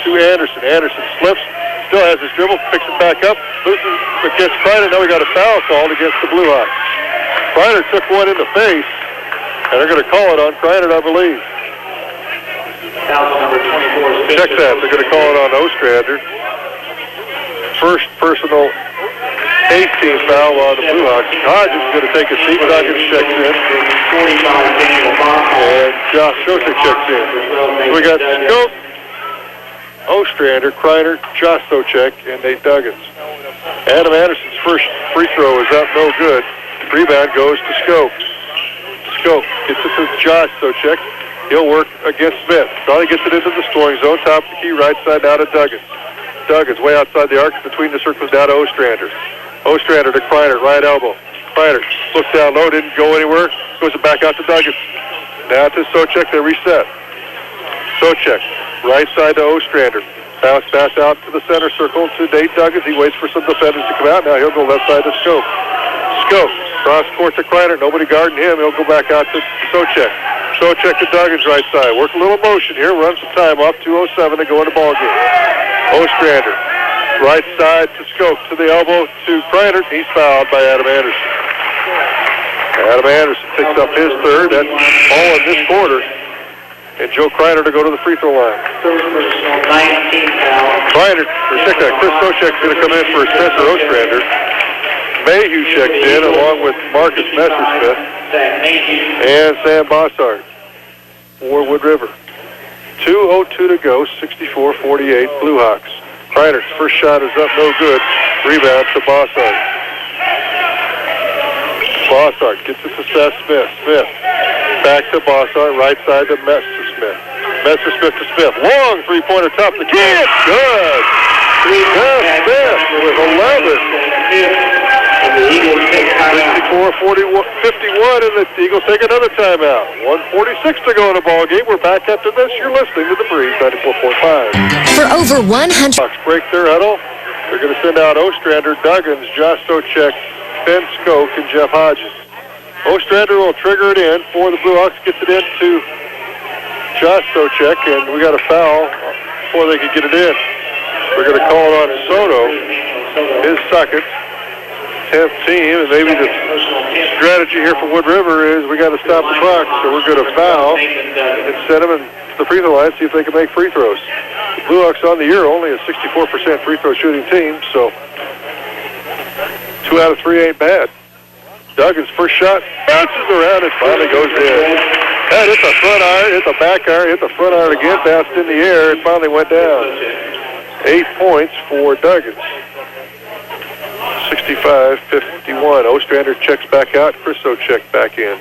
Anderson. Anderson slips, still has his dribble, picks it back up, loses against Kreider. Now we got a foul called against the Blue Hawks. Kreider took one in the face, and they're going to call it on Kreider, I believe. Check that. They're going to call it on Ostrander. First personal 18th foul on the Blue Hawks. Hodgen's going to take a seat. Duggins checks in. And Josh Socek checks in. So we got Skoke, Ostrander, Kreider, Josh Socek, and Nate Duggins. Adam Anderson's first free throw is up, no good. Rebound goes to Skoke. Skoke gets it to Josh Socek. He'll work against Smith. Probably gets it into the scoring zone. Top of the key, right side now to Duggins. Duggins way outside the arc, between the circles down to Ostrander. Ostrander to Kreider, right elbow. Kreider looks down low, didn't go anywhere. Goes it back out to Duggins. Now to Socek, they reset. Socek, right side to Ostrander. Pass out to the center circle to Nate Duggins. He waits for some defenders to come out. Now he'll go left side to Scope. Scope, cross court to Kreiner. Nobody guarding him. He'll go back out to Socek. Socek to Duggins right side. Work a little motion here. Run some time off. 2:07 to go in the ball game. Ostrander, right side to Scope. To the elbow to Kreiner. He's fouled by Adam Anderson. Adam Anderson picks up his third. That's all in this quarter. And Joe Kreiner to go to the free throw line. Kreiner, Chris Socek's going to come in for Spencer Ostrander. Mayhew checks in along with Marcus Messersmith and Sam Bossart for Wood River. 2:02 to go, 64-48 Blue Hawks. Kreiner's first shot is up, no good. Rebound to Bossart. Bossart gets it to Seth Smith. Smith back to Bossart, right side to Messersmith. Messersmith to Smith. Long three-pointer top the key. It's good. Seth Smith with 11. And the Eagles take timeout. 64-51, and the Eagles take another timeout. 1:46 to go in the ball game. We're back after this. You're listening to the Breeze 94.5. For over 100. Hawks break their huddle. They're going to send out Ostrander, Duggins, Josh Socek, Ben Skoke, and Jeff Hodges. Ostrander will trigger it in for the Blue Hawks. Gets it into Josh Socek, and we got a foul before they could get it in. We're going to call it on Soto, his second. 10th team, and maybe the strategy here for Wood River is we got to stop the clock, so we're going to foul and send them in the free throw line, see if they can make free throws. The Blue Hawks on the year only a 64% free throw shooting team, so 2 out of 3 ain't bad. Duggins' first shot bounces around and finally goes in. That hit the front iron, hit the back iron, hit the front iron again, bounced in the air, and finally went down. 8 points for Duggins. 65-51. Ostrander checks back out. Chris Socek back in.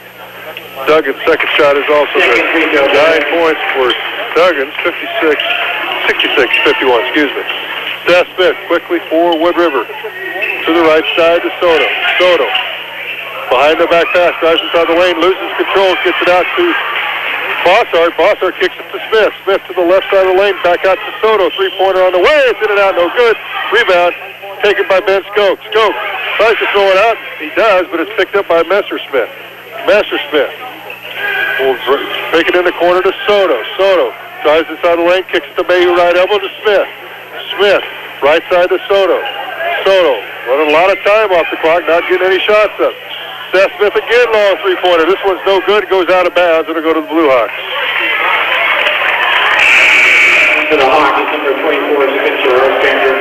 Duggins' second shot is also good. 9 points for Duggins. 66-51, excuse me. Seth Smith quickly for Wood River. To the right side to Soto. Soto. Behind the back pass, drives inside the lane, loses control, gets it out to Bossart. Bossart kicks it to Smith. Smith to the left side of the lane, back out to Soto. Three-pointer on the way. It's in and out, no good. Rebound taken by Ben Skoke. Skoke tries to throw it out. He does, but it's picked up by Messersmith. Messersmith will take it in the corner to Soto. Soto drives inside the lane, kicks it to Mayhew, right elbow to Smith. Smith, right side to Soto. Soto running a lot of time off the clock, not getting any shots up. Seth Smith again, long three-pointer. This one's no good. Goes out of bounds. It'll go to the Blue Hawks. To the Hawks, number 24, Spencer Ostrander.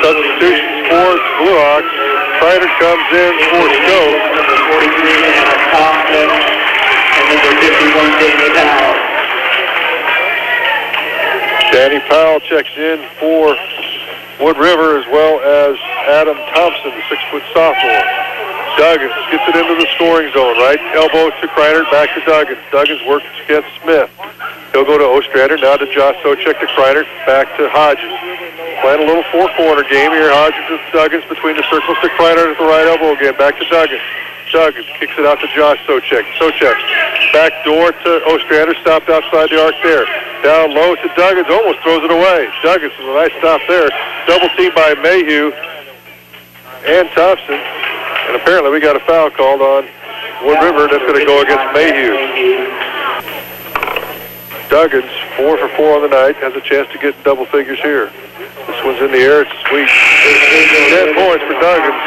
Substitutions for Blue Hawks. Kreiner comes in for Skoke. Number 43, Anna Thompson. And number 51, Danny Powell. Danny Powell checks in for Wood River, as well as Adam Thompson, the 6-foot sophomore. Duggins gets it into the scoring zone, right elbow to Kreiner, back to Duggins. Duggins works against Smith. He'll go to Ostrander, now to Josh Socek to Kreiner, back to Hodges. Playing a little four-corner game here. Hodges and Duggins between the circles to Kreiner at the right elbow again, back to Duggins. Duggins kicks it out to Josh Socek. Socek back door to Ostrander, stopped outside the arc there. Down low to Duggins, almost throws it away. Duggins with a nice stop there. Double team by Mayhew and Thompson. And apparently we got a foul called on Wood River. That's going to go against Mayhew. Duggins, 4 for 4 on the night, has a chance to get double figures here. This one's in the air. It's sweet. 10 points for Duggins.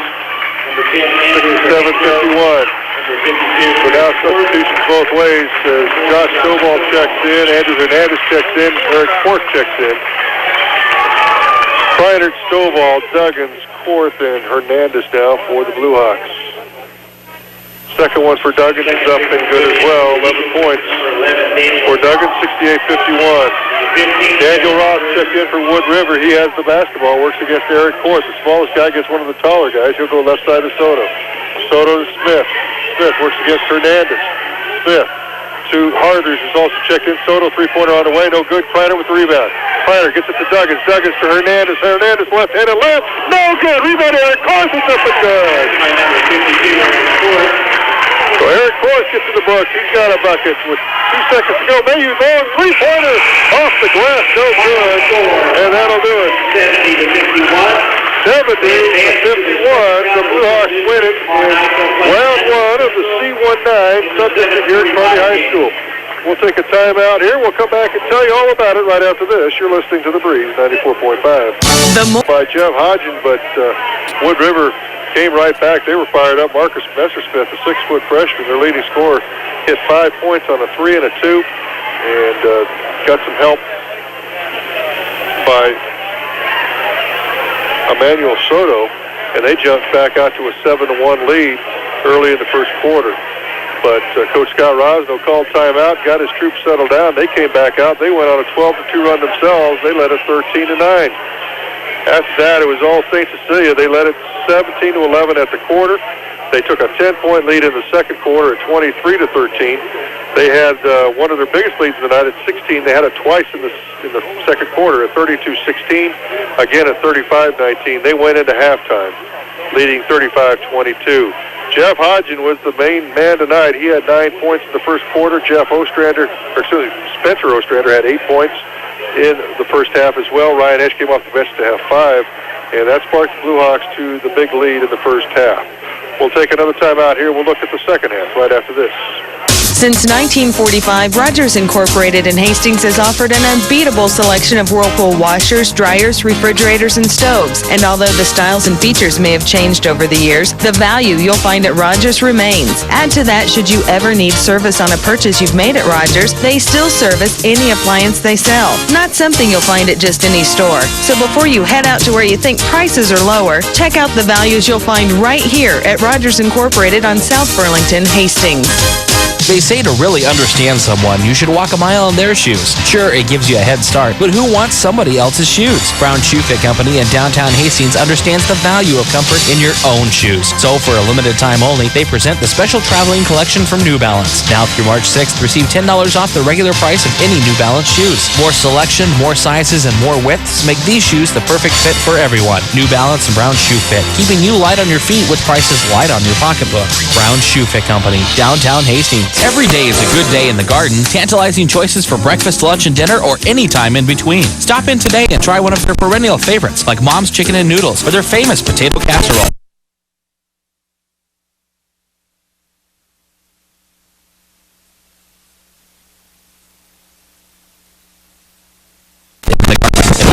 67-51. So now substitutions both ways. Josh Stovall checks in, Andrew Hernandez checks in, Eric Korth checks in. Kreiner, Stovall, Duggins, Korth, and Hernandez now for the Blue Hawks. Second one for Duggins is up and good as well. 11 points for Duggins, 68-51. Daniel Ross checked in for Wood River. He has the basketball, works against Eric Korth. The smallest guy gets one of the taller guys. He'll go left side of Soto. Soto to Smith. Smith works against Hernandez. Smith to Harders, who's also checked in. Soto, three-pointer on the way. No good. Kleiner with the rebound. Kleiner gets it to Duggins. Duggins to Hernandez. Hernandez left-handed layup. No good. Rebound, Eric Corson's up and good. So Eric Course gets to the books. He's got a bucket with 2 seconds to go. Mayhew long three-pointer off the glass. No good. And that'll do it. 70 to 51. The Blue Hawks win it in round one of the C19 Subdistrict here at Kearney High School. We'll take a timeout here. We'll come back and tell you all about it right after this. You're listening to The Breeze, 94.5. By Jeff Hodgen, but Wood River came right back. They were fired up. Marcus Messersmith, a 6-foot freshman, their leading scorer, hit 5 points on a 3 and a 2, and got some help by Emmanuel Soto, and they jumped back out to a 7-1 lead early in the first quarter. But Coach Scott Rosno called timeout, got his troops settled down. They came back out. They went on a 12-2 run themselves. They led it 13-9. After that, it was all St. Cecilia. They led it 17-11 at the quarter. They took a 10-point lead in the second quarter at 23-13. They had one of their biggest leads of the night at 16. They had it twice in the second quarter at 32-16, again at 35-19. They went into halftime, leading 35-22. Jeff Hodgen was the main man tonight. He had 9 points in the first quarter. Spencer Ostrander had 8 points in the first half as well. Ryan Esch came off the bench to have 5, and that sparked the Blue Hawks to the big lead in the first half. We'll take another time out here. We'll look at the second half right after this. Since 1945, Rogers Incorporated in Hastings has offered an unbeatable selection of Whirlpool washers, dryers, refrigerators, and stoves. And although the styles and features may have changed over the years, the value you'll find at Rogers remains. Add to that, should you ever need service on a purchase you've made at Rogers, they still service any appliance they sell. Not something you'll find at just any store. So before you head out to where you think prices are lower, check out the values you'll find right here at Rogers Incorporated on South Burlington, Hastings. They say to really understand someone, you should walk a mile in their shoes. Sure, it gives you a head start, but who wants somebody else's shoes? Brown Shoe Fit Company in downtown Hastings understands the value of comfort in your own shoes. So for a limited time only, they present the special traveling collection from New Balance. Now through March 6th, receive $10 off the regular price of any New Balance shoes. More selection, more sizes, and more widths make these shoes the perfect fit for everyone. New Balance and Brown Shoe Fit, keeping you light on your feet with prices light on your pocketbook. Brown Shoe Fit Company, downtown Hastings. Every day is a good day in the garden. Tantalizing choices for breakfast, lunch, and dinner, or any time in between. Stop in today and try one of their perennial favorites, like Mom's Chicken and Noodles, or their famous potato casserole.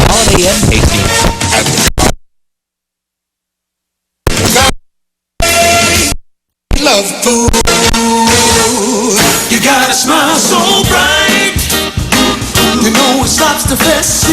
Holiday Inn Hastings. Love food. You got a smile so bright. You know it stops the fest.